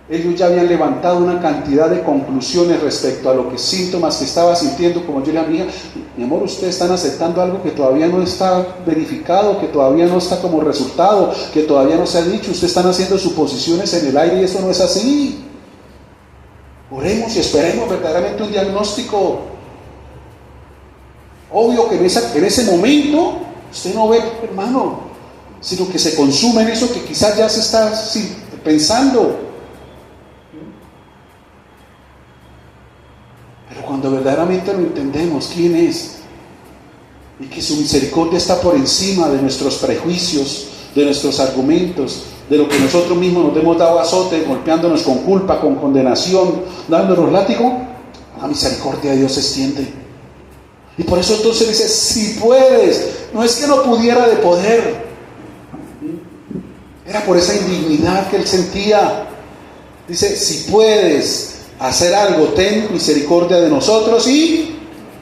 Ellos ya habían levantado una cantidad de conclusiones respecto a lo que síntomas que estaba sintiendo, como yo le dije, mi amor, ustedes están aceptando algo que todavía no está verificado, que todavía no está como resultado, que todavía no se ha dicho, ustedes están haciendo suposiciones en el aire y eso no es así. Oremos y esperemos verdaderamente un diagnóstico. Obvio que en ese momento usted no ve, hermano, sino que se consume en eso que quizás ya se está pensando. Pero cuando verdaderamente lo entendemos quién es y que su misericordia está por encima de nuestros prejuicios, de nuestros argumentos, de lo que nosotros mismos nos hemos dado azote, golpeándonos con culpa, con condenación, dándonos látigo, la misericordia de Dios se extiende. Y por eso entonces dice, si puedes, no es que no pudiera de poder, era por esa indignidad que él sentía. Dice, si puedes hacer algo, ten misericordia de nosotros y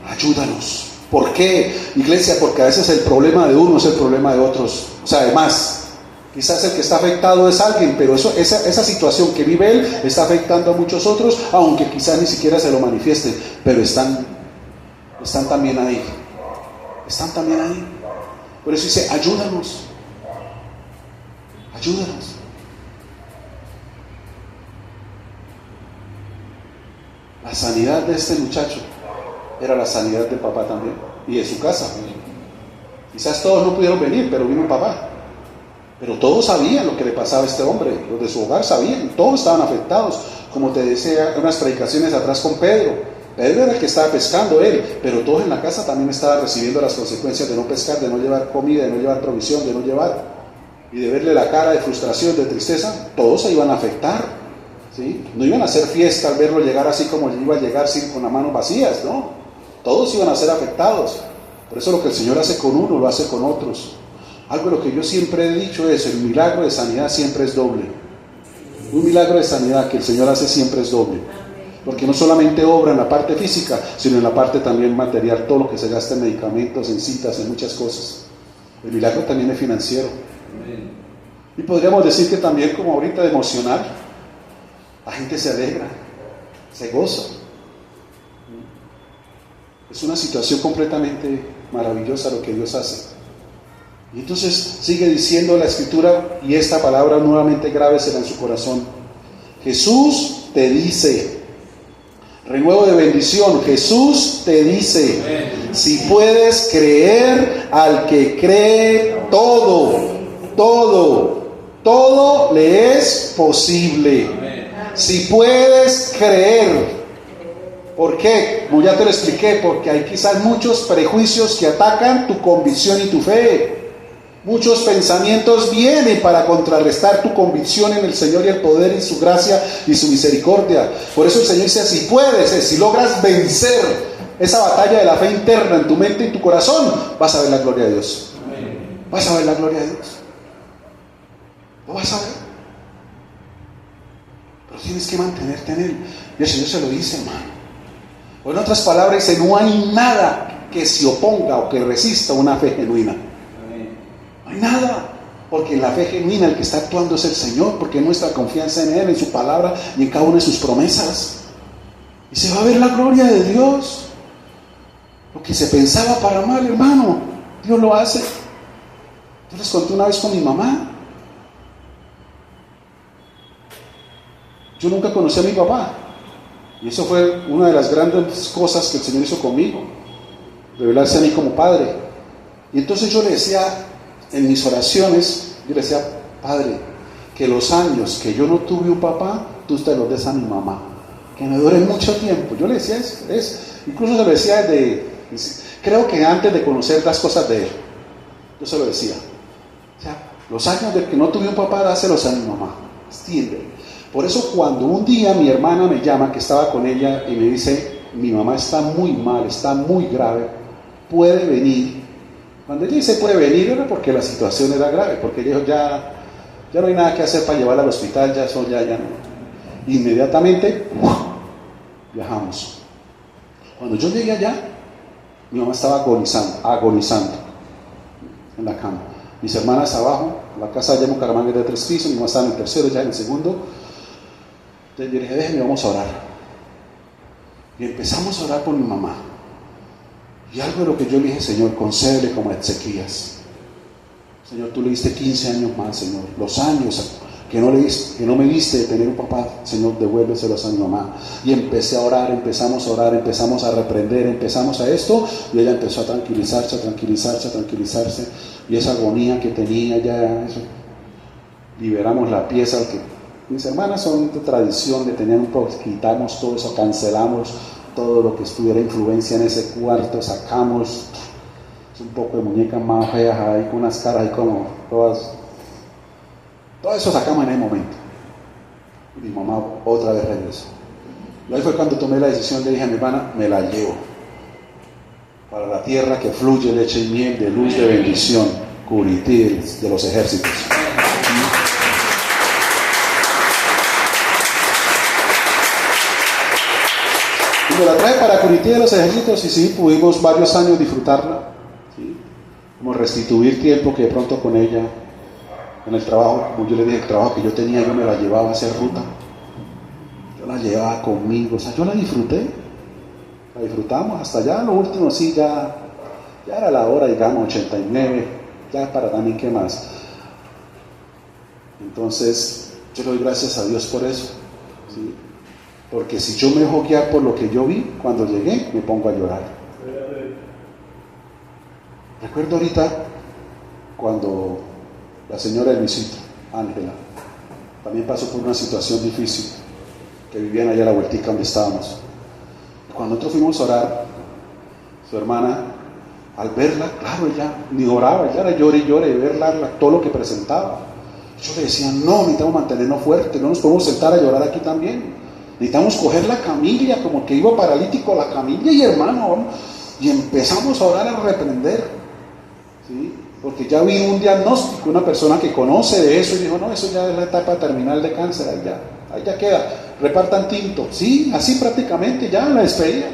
ayúdanos. ¿Por qué, iglesia? Porque a veces el problema de uno es el problema de otros. O sea, además, quizás el que está afectado es alguien, pero esa situación que vive él está afectando a muchos otros, aunque quizás ni siquiera se lo manifiesten, pero están también ahí. Están también ahí. Por eso dice, ayúdanos. Ayúdanos. La sanidad de este muchacho era la sanidad de papá también y de su casa. Quizás todos no pudieron venir, pero vino el papá. Pero todos sabían lo que le pasaba a este hombre, los de su hogar sabían, todos estaban afectados. Como te decía en unas predicaciones atrás con Pedro. Pedro era el que estaba pescando él, pero todos en la casa también estaban recibiendo las consecuencias de no pescar, de no llevar comida, de no llevar provisión, de no llevar. Y de verle la cara de frustración, de tristeza, todos se iban a afectar. ¿Sí? No iban a hacer fiesta al verlo llegar así como iba a llegar con las manos vacías, ¿no? Todos iban a ser afectados. Por eso lo que el Señor hace con uno, lo hace con otros. Algo de lo que yo siempre he dicho es, el milagro de sanidad siempre es doble. Un milagro de sanidad que el Señor hace siempre es doble. Porque no solamente obra en la parte física, sino en la parte también material, todo lo que se gasta en medicamentos, en citas, en muchas cosas. El milagro también es financiero. Amén. Y podríamos decir que también, como ahorita, emocional. La gente se alegra, se goza. Es una situación completamente maravillosa lo que Dios hace. Y entonces sigue diciendo la Escritura, y esta palabra nuevamente grábesela en su corazón. Jesús te dice, renuevo de bendición, Jesús te dice, amén, si puedes creer, al que cree todo le es posible. Amén. Si puedes creer. ¿Por qué? Como ya te lo expliqué, porque hay quizás muchos prejuicios que atacan tu convicción y tu fe. Muchos pensamientos vienen para contrarrestar tu convicción en el Señor y el poder y su gracia y su misericordia. Por eso el Señor dice, si puedes, si logras vencer esa batalla de la fe interna en tu mente y tu corazón, vas a ver la gloria de Dios. Amén. Vas a ver la gloria de Dios. Lo vas a ver. Pero tienes que mantenerte en Él. Y el Señor se lo dice, hermano. O en otras palabras, dice, no hay nada que se oponga o que resista una fe genuina. No hay nada, porque en la fe genuina el que está actuando es el Señor, porque nuestra confianza en Él, en su palabra y en cada una de sus promesas. Y se va a ver la gloria de Dios. Lo que se pensaba para mal, hermano, Dios lo hace. Yo les conté una vez con mi mamá. Yo nunca conocí a mi papá. Y eso fue una de las grandes cosas que el Señor hizo conmigo, revelarse a mí como padre. Y entonces yo le decía, en mis oraciones, yo le decía, Padre, que los años que yo no tuve un papá, tú te los des a mi mamá, que me dure mucho tiempo. Yo le decía eso. Incluso se lo decía creo que antes de conocer las cosas de Él, yo se lo decía. O sea, los años de que no tuve un papá, dáselos a mi mamá. Extiende. Por eso cuando un día mi hermana me llama, que estaba con ella, y me dice, mi mamá está muy mal, está muy grave, puede venir. Cuando ella dice puede venir, era porque la situación era grave, porque ella dijo, ya no hay nada que hacer para llevarla al hospital, ya no. Inmediatamente, viajamos. Cuando yo llegué allá, mi mamá estaba agonizando en la cama. Mis hermanas abajo, la casa de Bucaramanga es de 3 pisos, mi mamá estaba en el tercero, ya en el segundo. Entonces yo dije, déjenme, vamos a orar. Y empezamos a orar por mi mamá. Y algo de lo que yo le dije, Señor, concédele como a Ezequías. Señor, tú le diste 15 años más, Señor. Los años que no me diste de tener un papá, Señor, devuélveselos a mi mamá. Y empecé a orar, empezamos a orar, empezamos a reprender, empezamos a esto. Y ella empezó a tranquilizarse. Y esa agonía que tenía ya, eso, liberamos la pieza que... Mis hermanas son de tradición de tener un poco, quitamos todo eso, cancelamos todo lo que estuviera influencia en ese cuarto, sacamos un poco de muñecas más feas ahí con unas caras ahí como todas. Todo eso sacamos en ese momento. Y mi mamá otra vez regresó. Y ahí fue cuando tomé la decisión, le dije a mi hermana, me la llevo para la tierra que fluye leche y miel, de luz, de bendición, Curití de los ejércitos. Me la trae para Curití de los ejércitos y sí, pudimos varios años disfrutarla, ¿sí? Como restituir tiempo que de pronto con ella, en el trabajo, como yo le dije, el trabajo que yo tenía, yo me la llevaba a hacer ruta, yo la llevaba conmigo, o sea, yo la disfrutamos hasta allá, lo último sí, ya era la hora, digamos, 89, ya para también qué más. Entonces, yo le doy gracias a Dios por eso, ¿sí? Porque si yo me dejo guiar por lo que yo vi, cuando llegué, me pongo a llorar. Recuerdo ahorita cuando la señora de Luisito, Ángela, también pasó por una situación difícil, que vivían allá a la vueltica donde estábamos. Cuando nosotros fuimos a orar, su hermana, al verla, claro, ella ni oraba, ella era llore y llore, y verla, todo lo que presentaba. Yo le decía, no, necesitamos mantenernos fuertes, no nos podemos sentar a llorar aquí también. Necesitamos coger la camilla, como que iba paralítico la camilla, y hermano, vamos, y empezamos a orar, a reprender, ¿sí? Porque ya vi un diagnóstico, una persona que conoce de eso, y dijo, no, eso ya es la etapa terminal de cáncer, ahí ya. ahí ya queda, repartan tinto. Sí, así prácticamente, ya en la despedida.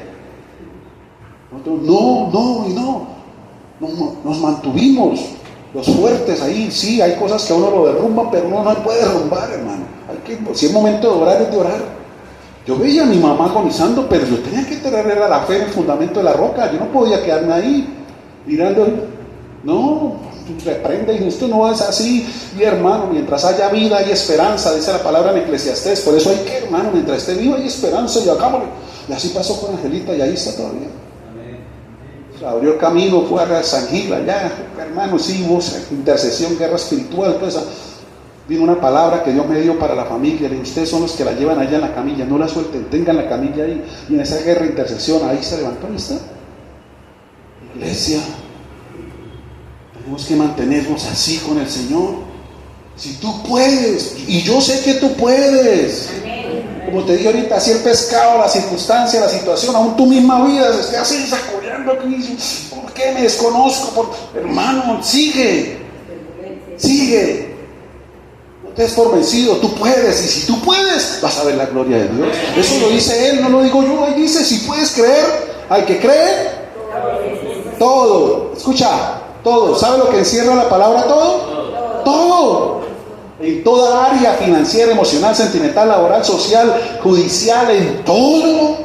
Nosotros, no, nos mantuvimos los fuertes ahí. Sí, hay cosas que a uno lo derrumban, pero uno no puede derrumbar, hermano. Si es momento de orar, es de orar. Yo veía a mi mamá agonizando, pero yo tenía que tener la fe en el fundamento de la roca. Yo no podía quedarme ahí mirando. No, reprende y esto no es así. Y hermano, mientras haya vida hay esperanza, dice la palabra en Eclesiastés. Por eso hay que, hermano, mientras esté vivo hay esperanza, y hagámoslo. Y así pasó con Angelita, y ahí está todavía. Se abrió el camino, fue a San Gil allá, hermano, sí, hubo intercesión, guerra espiritual, toda esa. Vino una palabra que Dios me dio para la familia. Le dije, ustedes son los que la llevan allá en la camilla, no la suelten, tengan la camilla ahí. Y en esa guerra, intercesión, ahí se levantó, ahí está. Iglesia, tenemos que mantenernos así con el Señor. Si tú puedes, y yo sé que tú puedes. Como te dije ahorita, así el pescado, la circunstancia, la situación, aún tu misma vida se esté así sacudiendo aquí. ¿Por qué me desconozco? Hermano, sigue. No te des por vencido, tú puedes. Y si tú puedes, vas a ver la gloria de Dios. Eso lo dice Él, no lo digo yo. Ahí dice, si puedes creer, al que cree, todo. Escucha, todo. ¿Sabe lo que encierra la palabra todo? Todo. En toda área financiera, emocional, sentimental, laboral, social, judicial, en todo.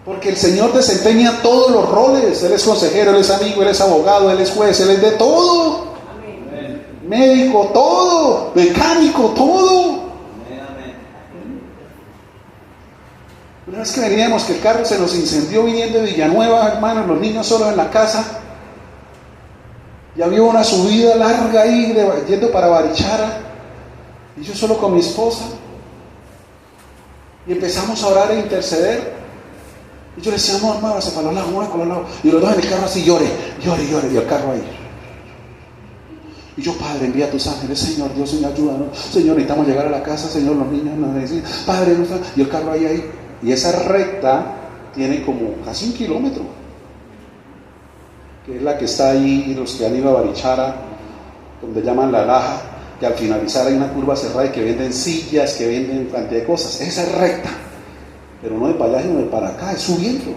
Porque el Señor desempeña todos los roles. Él es consejero, Él es amigo, Él es abogado, Él es juez, Él es de todo. Amén. Médico, todo. Mecánico, todo. Amén. Una vez que veníamos, que el carro se nos incendió viniendo de Villanueva, hermanos, los niños solos en la casa. Y había una subida larga ahí, yendo para Barichara, y yo solo con mi esposa, y empezamos a orar e interceder, y yo le decía, amor, hermano, se para los lados, y los dos en el carro así, llore, y el carro ahí, y yo, Padre, envía a tus ángeles, Señor, Dios, Señor, ayúdanos, Señor, necesitamos llegar a la casa, Señor, los niños nos dicen, Padre, y el carro ahí, y esa recta tiene como casi 1 kilómetro, que es la que está ahí, los que han ido a Barichara, donde llaman La Laja, que al finalizar hay una curva cerrada y que venden sillas, que venden cantidad de cosas. Esa es recta, pero no de para allá, sino de para acá, es subiendo.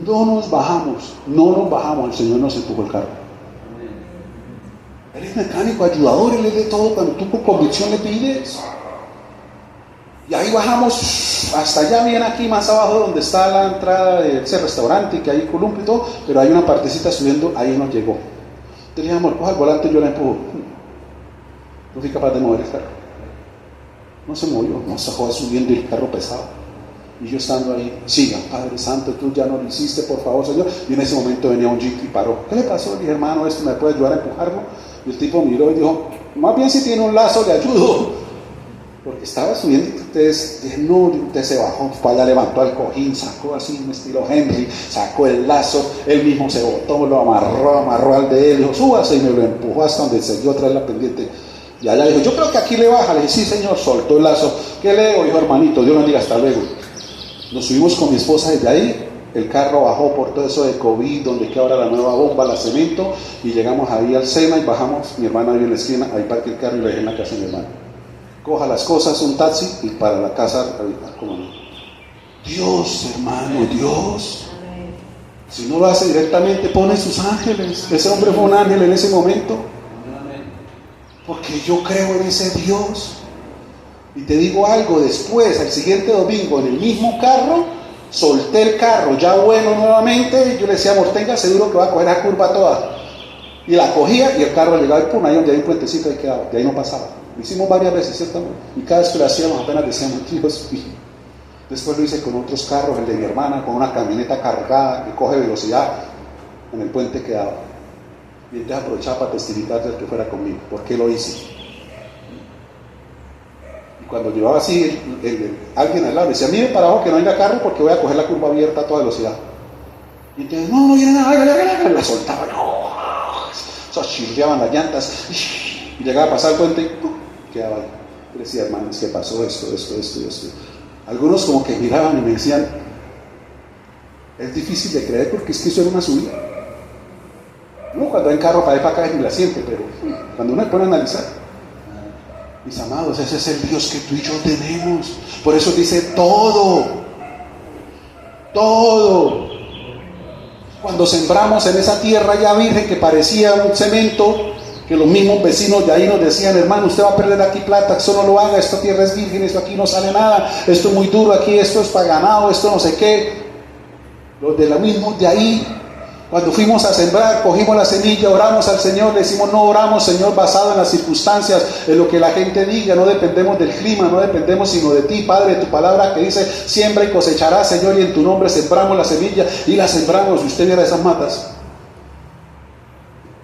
No nos bajamos, el Señor nos empujó el carro. Él es mecánico, ayudador, Él es de todo, cuando tú con convicción le pides. Y ahí bajamos hasta allá, bien aquí más abajo donde está la entrada de ese restaurante, que hay columpio y todo, pero hay una partecita subiendo, ahí nos llegó. Entonces le dije, amor, coja el volante, yo la empujo. No fui capaz de mover el carro. No se movió, nos sacó subiendo el carro pesado. Y yo estando ahí, siga, Padre Santo, tú ya no lo hiciste, por favor, Señor. Y en ese momento venía un jeep y paró. ¿Qué le pasó? Le dije, hermano, ¿esto me puede ayudar a empujarlo? Y el tipo miró y dijo, más bien si tiene un lazo, le ayudo. Porque estaba subiendo y entonces dije, no, usted se bajó, para allá levantó el cojín, sacó así un estilo Henry, sacó el lazo, él mismo se botó, lo amarró al de él, dijo, súbase, y me lo empujó hasta donde se dio otra vez la pendiente. Y allá dijo, yo creo que aquí le baja. Le dije, sí señor, soltó el lazo. ¿Qué le digo? Dijo, hermanito, Dios nos diga, hasta luego. Nos subimos con mi esposa desde ahí, el carro bajó por todo eso de COVID, donde queda ahora la nueva bomba, la cemento, y llegamos ahí al Sena y bajamos, mi hermana vive en la esquina, ahí parqué el carro y lo dejé en la casa de mi hermano. Coja las cosas, un taxi y para la casa, ¿cómo no? Dios, hermano, Dios. Si no lo hace directamente, pone sus ángeles. Ese hombre fue un ángel en ese momento. Porque yo creo en ese Dios. Y te digo algo, después, el siguiente domingo, en el mismo carro, solté el carro, ya bueno nuevamente, y yo le decía, amor, tenga seguro que va a coger la curva toda. Y la cogía y el carro llegaba y pum, ahí donde hay un puentecito ahí quedaba, de ahí no pasaba. Lo hicimos varias veces, ¿cierto? Y cada vez que lo hacíamos apenas decíamos, Dios mío. Después lo hice con otros carros, el de mi hermana, con una camioneta cargada que coge velocidad, en el puente quedaba. Y entonces aprovechaba para testificar del que fuera conmigo. ¿Por qué lo hice? Y cuando llevaba así, alguien al lado decía, mire para abajo que no venga carro porque voy a coger la curva abierta a toda velocidad. Y entonces, no viene nada, la soltaba, chirriaban las llantas, y llegaba a pasar el puente y quedaba ahí. Y decía, hermanos, ¿qué pasó? Esto. Algunos como que miraban y me decían, es difícil de creer porque es que eso era una subida. No, cuando hay carro para allá para acá ni la siente, pero cuando uno se pone a analizar, Mis amados, ese es el Dios que tú y yo tenemos. Por eso dice todo. Todo. Cuando sembramos en esa tierra ya virgen que parecía un cemento, que los mismos vecinos de ahí nos decían: hermano, usted va a perder aquí plata, esto no lo haga, esta tierra es virgen, esto aquí no sale nada, esto es muy duro aquí, esto es para ganado, esto no sé qué. Los de la misma de ahí, cuando fuimos a sembrar, cogimos la semilla, oramos al Señor, le decimos: no oramos, Señor, basado en las circunstancias, en lo que la gente diga, no dependemos del clima, no dependemos sino de ti, Padre, de tu palabra que dice: siembra y cosecharás, Señor, y en tu nombre sembramos la semilla, y la sembramos. Y usted viera esas matas.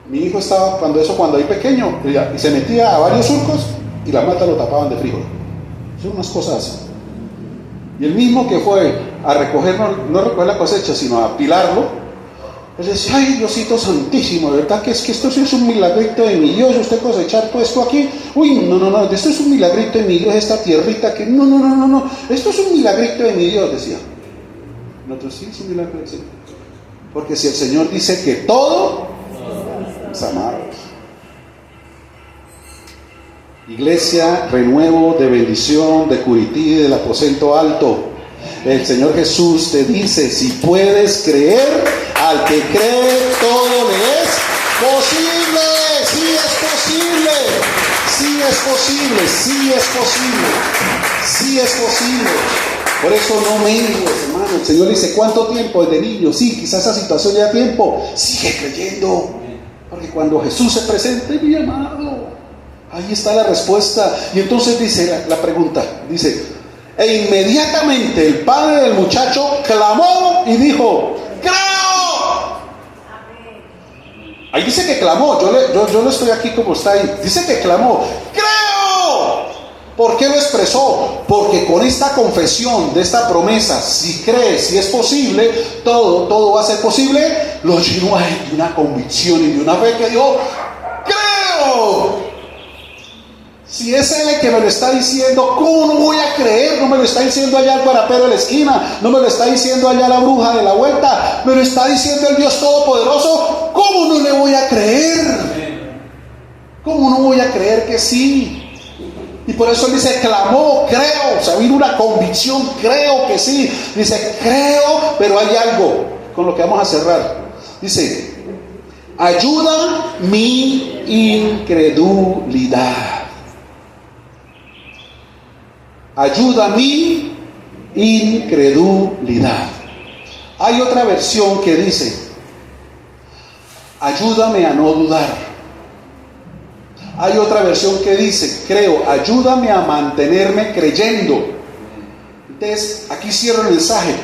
Mi hijo estaba cuando ahí pequeño, y se metía a varios surcos y las matas lo tapaban de frijol. Son unas cosas así. Y el mismo que fue a recoger, no recoger la cosecha, sino a apilarlo, él decía: ay, Diosito santísimo, ¿verdad que esto sí es un milagrito de mi Dios, usted cosechar todo esto aquí? Uy, no, esto es un milagrito de mi Dios, esta tierrita que no, esto es un milagrito de mi Dios, decía. Nosotros: sí, es un milagro, sí. Porque si el Señor dice que todo, mis amados. Iglesia, renuevo de bendición de Curití, del aposento alto. El Señor Jesús te dice: si puedes creer, al que cree todo le es posible. Sí es posible. Sí es posible. Sí es posible. Sí es posible. Por eso no mengues, hermano. El Señor dice: ¿cuánto tiempo? Desde niño. Sí, quizás esa situación ya tiempo. Sigue creyendo. Porque cuando Jesús se presente, mi amado, ahí está la respuesta. Y entonces dice la pregunta, dice: e inmediatamente el padre del muchacho clamó y dijo: ¡creo! Ahí dice que clamó. Yo no estoy aquí como está ahí. Dice que clamó: ¡creo! ¿Por qué lo expresó? Porque con esta confesión de esta promesa, si crees, si es posible, todo va a ser posible, lo llenó a él de una convicción y de una fe que dijo: ¡creo! Si es él el que me lo está diciendo, ¿cómo no voy a creer? No me lo está diciendo allá el guarapero de la esquina, no me lo está diciendo allá la bruja de la vuelta, me lo está diciendo el Dios Todopoderoso. ¿Cómo no le voy a creer? ¿Cómo no voy a creer que sí? Y por eso él dice: clamó, creo. O sea, vino una convicción, creo que sí. Dice: creo, pero hay algo con lo que vamos a cerrar. Dice: ayuda mi incredulidad. Ayuda mi incredulidad. Hay otra versión que dice: ayúdame a no dudar. Hay otra versión que dice: creo, ayúdame a mantenerme creyendo. Entonces, aquí cierro el mensaje.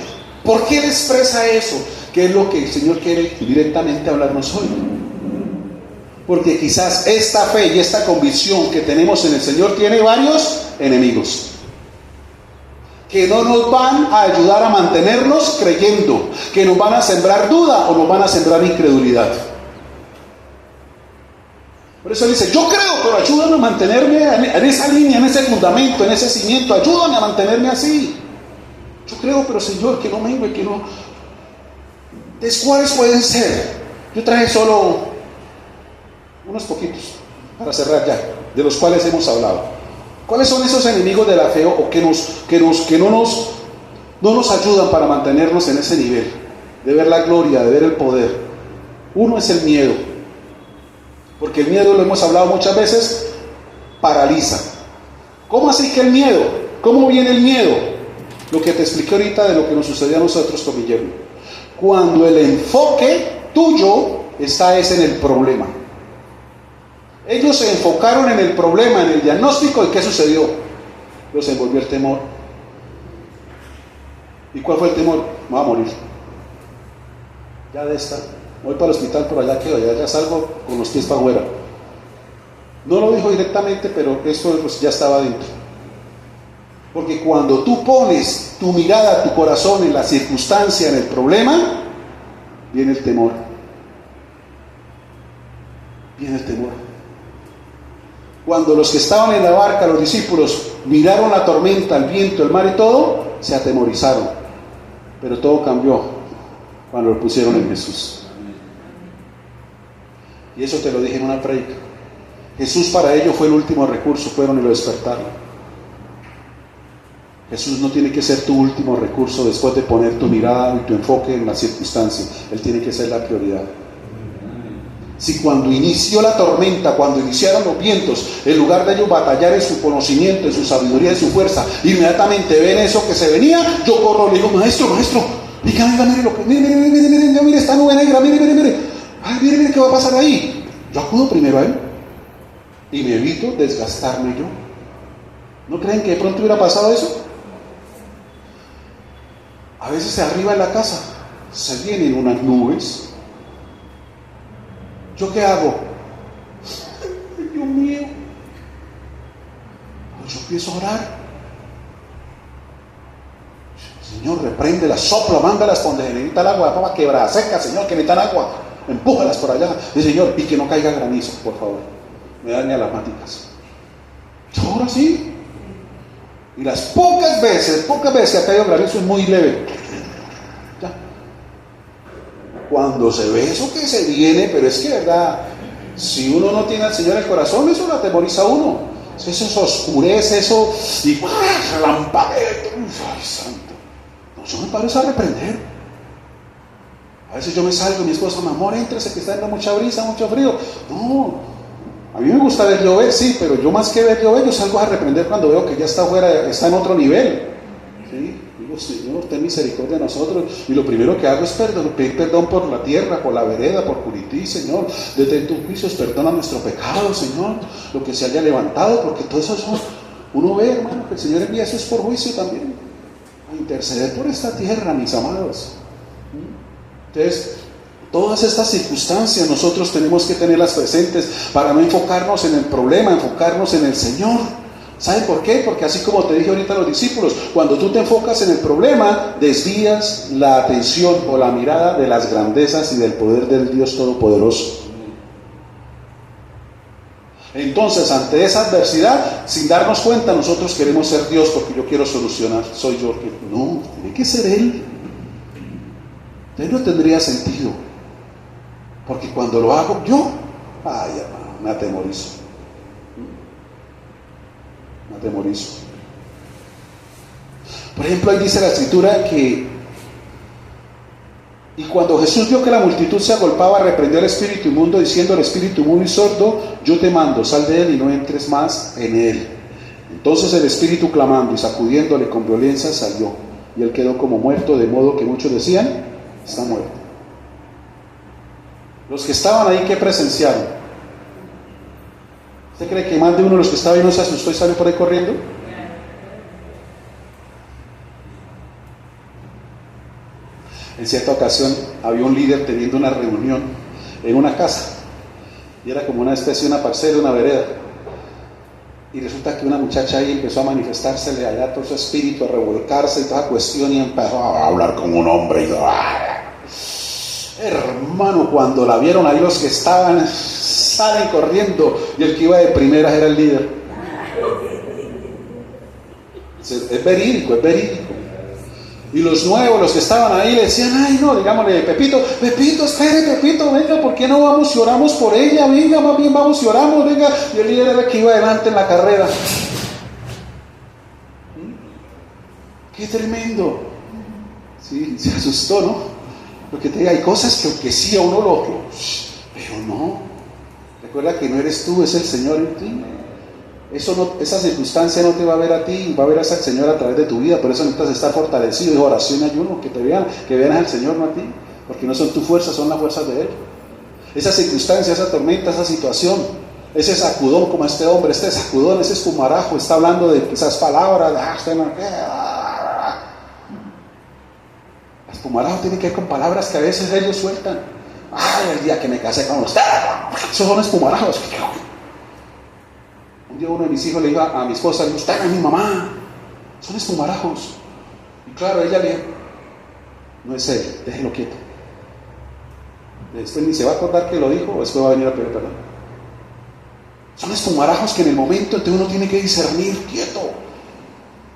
¿Por qué él expresa eso? ¿Qué es lo que el Señor quiere directamente hablarnos hoy? Porque quizás esta fe y esta convicción que tenemos en el Señor tiene varios enemigos que no nos van a ayudar a mantenernos creyendo, que nos van a sembrar duda o nos van a sembrar incredulidad. Por eso dice: yo creo, pero ayúdame a mantenerme en esa línea, en ese fundamento, en ese cimiento. Ayúdame a mantenerme así. Yo creo, pero Señor, que no me que no. ¿De cuáles pueden ser? Yo traje solo unos poquitos para cerrar ya, de los cuales hemos hablado. ¿Cuáles son esos enemigos de la fe o que no nos ayudan para mantenernos en ese nivel de ver la gloria, de ver el poder? Uno es el miedo. Porque el miedo, lo hemos hablado muchas veces, paraliza. ¿Cómo así que el miedo? ¿Cómo viene el miedo? Lo que te expliqué ahorita de lo que nos sucedió a nosotros con Guillermo. Cuando el enfoque tuyo está en el problema. Ellos se enfocaron en el problema, en el diagnóstico, ¿y qué sucedió? Los envolvió el temor. ¿Y cuál fue el temor? Me voy a morir. Ya de esta. Voy para el hospital, por allá quedo, ya salgo con los pies para afuera. No lo dijo directamente, pero esto pues ya estaba dentro. Porque cuando tú pones tu mirada, tu corazón en la circunstancia, en el problema, viene el temor. Viene el temor. Cuando los que estaban en la barca, los discípulos, miraron la tormenta, el viento, el mar y todo, se atemorizaron. Pero todo cambió cuando lo pusieron en Jesús. Y eso te lo dije en una predica. Jesús para ellos fue el último recurso, fueron y lo despertaron. Jesús no tiene que ser tu último recurso después de poner tu mirada y tu enfoque en la circunstancia. Él tiene que ser la prioridad. Si cuando inició la tormenta, cuando iniciaron los vientos, en lugar de ellos batallar en su conocimiento, en su sabiduría, en su fuerza, inmediatamente ven eso que se venía, yo corro, le digo, maestro, venga, mire lo que, mire esta nube negra, mire, ay, mire qué va a pasar ahí. Yo acudo primero a él y me evito desgastarme yo. ¿No creen que de pronto hubiera pasado eso? A veces arriba en la casa se vienen unas nubes. ¿Yo qué hago? Ay, Dios mío. Yo empiezo a orar. Señor, repréndelas, sopla, mándalas donde necesita el agua, para quebrada seca, Señor, que necesitan agua. Empújalas por allá. Dice, Señor, y que no caiga granizo, por favor. Me daña las máticas. Yo oro así. Y las pocas veces que ha caído granizo es muy leve. Ya. Cuando se ve eso que se viene, pero es que verdad, si uno no tiene al Señor en el corazón, eso lo atemoriza a uno. Eso se oscurece, eso, y relampaguea. Ay, santo. No, yo me paro a reprender. A veces yo me salgo y mi esposa, mi amor, éntrese que está dando mucha brisa, mucho frío. No. A mí me gusta ver llover, sí, pero yo más que ver llover, yo salgo a reprender cuando veo que ya está afuera, está en otro nivel. ¿Sí? Digo, Señor, ten misericordia de nosotros. Y lo primero que hago es pedir perdón por la tierra, por la vereda, por Curití, Señor. Detén tus juicios, perdona nuestro pecado, Señor. Lo que se haya levantado, porque todo eso uno ve, hermano, que el Señor envía eso es por juicio también. A interceder por esta tierra, mis amados. Entonces, todas estas circunstancias nosotros tenemos que tenerlas presentes para no enfocarnos en el problema, enfocarnos en el Señor. ¿Saben por qué? Porque así como te dije ahorita a los discípulos, cuando tú te enfocas en el problema, desvías la atención o la mirada de las grandezas y del poder del Dios Todopoderoso. Entonces, ante esa adversidad, sin darnos cuenta, nosotros queremos ser Dios porque yo quiero solucionar, soy yo. No, tiene que ser Él. Entonces no tendría sentido. Porque cuando lo hago yo, ay hermano, me atemorizo. Por ejemplo, ahí dice la escritura que y cuando Jesús vio que la multitud se agolpaba, reprendió al espíritu inmundo, diciendo al espíritu inmundo y sordo, yo te mando, sal de él y no entres más en él. Entonces el espíritu, clamando y sacudiéndole con violencia, salió, y él quedó como muerto, de modo que muchos decían, está muerto. Los que estaban ahí, ¿qué presenciaron? ¿Usted cree que más de uno de los que estaba ahí no se asustó y salió por ahí corriendo? En cierta ocasión había un líder teniendo una reunión en una casa, y era como una especie de una parcela, una vereda, y resulta que una muchacha ahí empezó a manifestársele allá todo su espíritu, a revolcarse y toda cuestión, y empezó a hablar como un hombre, y hermano, cuando la vieron ahí los que estaban salen corriendo, y el que iba de primeras era el líder. Es verídico. Y los nuevos, los que estaban ahí, le decían, ay no, digámosle, Pepito, espere, Pepito, venga, ¿por qué no vamos y oramos por ella? Venga, más bien vamos y oramos, venga. Y el líder era el que iba adelante en la carrera. ¡Qué tremendo! Sí, se asustó, ¿no? Porque te diga, hay cosas que aunque sí a uno lo otro, pero no. Recuerda que no eres tú, es el Señor en ti. Esa circunstancia no te va a ver a ti, va a ver a ese Señor a través de tu vida. Por eso necesitas estar fortalecido en oración y ayuno, que te vean, que vean al Señor, no a ti, porque no son tus fuerzas, son las fuerzas de Él. Esa circunstancia, esa tormenta, esa situación, ese sacudón como este hombre, este sacudón, ese espumarajo, está hablando de esas palabras, espumarajo tiene que ver con palabras que a veces ellos sueltan. Ay, el día que me casé con usted, esos son espumarajos. Un día uno de mis hijos le dijo a mi esposa, usted es mi mamá, son espumarajos. Y claro, ella le dijo, no es él, déjelo quieto. Después ni se va a acordar que lo dijo, o después va a venir a pedir perdón. Son espumarajos que en el momento entonces uno tiene que discernir, quieto.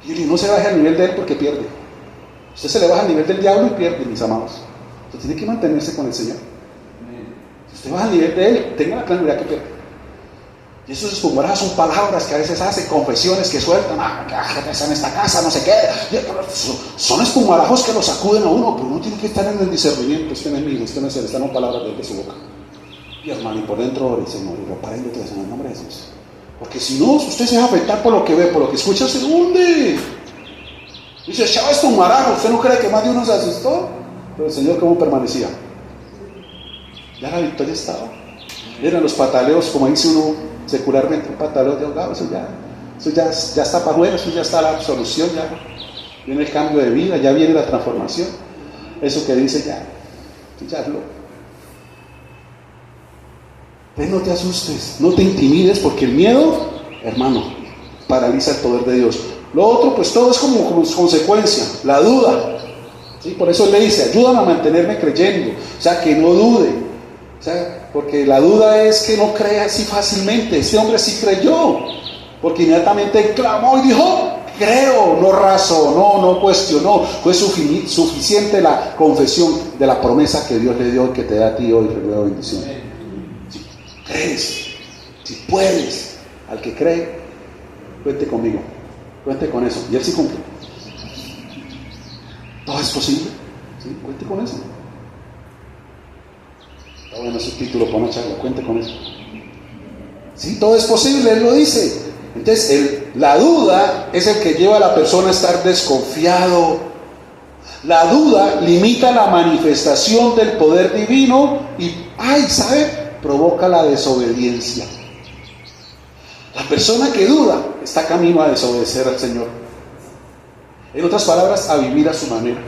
Y no se baje al nivel de él porque pierde. Usted se le baja al nivel del diablo y pierde, mis amados. Usted tiene que mantenerse con el Señor. Si usted baja al nivel de él, tenga la claridad que pierde. Y esos espumarajos son palabras que a veces hacen, confesiones que sueltan, que está en esta casa, no sé qué. Son espumarajos que lo sacuden a uno, pero uno tiene que estar en el discernimiento. Este no es mío, este no es él, estas no palabras de su boca. Y hermano, y por dentro ore, Señor, y reparando todo eso en el nombre de Jesús. Porque si no, usted se va a afectar por lo que ve, por lo que escucha, se hunde. Dice, echaba espumarajo, ¿usted no cree que más de uno se asustó? Pero el Señor, ¿cómo permanecía? Ya la victoria estaba. Eran los pataleos, como dice uno secularmente, un pataleo de ahogado, eso ya está para afuera, eso ya está la absolución, ya viene el cambio de vida, ya viene la transformación. Eso que dice ya es loco. Entonces no te asustes, no te intimides, porque el miedo, hermano, paraliza el poder de Dios. Lo otro, pues todo es como consecuencia, la duda. ¿Sí? Por eso él le dice, ayúdame a mantenerme creyendo, o sea, que no dude. O sea, porque la duda es que no crea así fácilmente. Este hombre sí creyó, porque inmediatamente clamó y dijo, creo, no razonó, no cuestionó. Fue suficiente la confesión de la promesa que Dios le dio y que te da a ti hoy, renueva bendición. Si crees, si puedes, al que cree, cuente conmigo, cuente con eso, y él sí cumple. Todo es posible, ¿sí? Cuente con eso. Está bueno ese título para una charla, cuente con eso. Sí, todo es posible, él lo dice. Entonces, la duda es el que lleva a la persona a estar desconfiado. La duda limita la manifestación del poder divino y, ¿sabe? Provoca la desobediencia. La persona que duda está camino a desobedecer al Señor. En otras palabras, a vivir a su manera.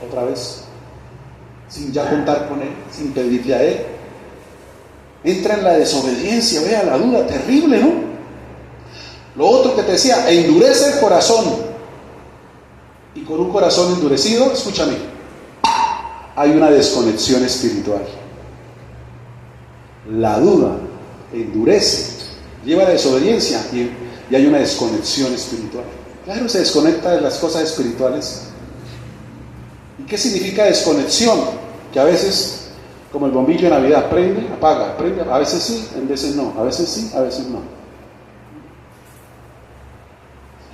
Otra vez, sin ya contar con Él, sin pedirle a Él. Entra en la desobediencia, vea la duda, terrible, ¿no? Lo otro que te decía, endurece el corazón. Y con un corazón endurecido, escúchame, hay una desconexión espiritual. La duda endurece, lleva a la desobediencia y hay una desconexión espiritual. Claro, se desconecta de las cosas espirituales. ¿Y qué significa desconexión? Que a veces, como el bombillo de Navidad, prende, apaga, prende, a veces sí, a veces no, a veces sí, a veces no.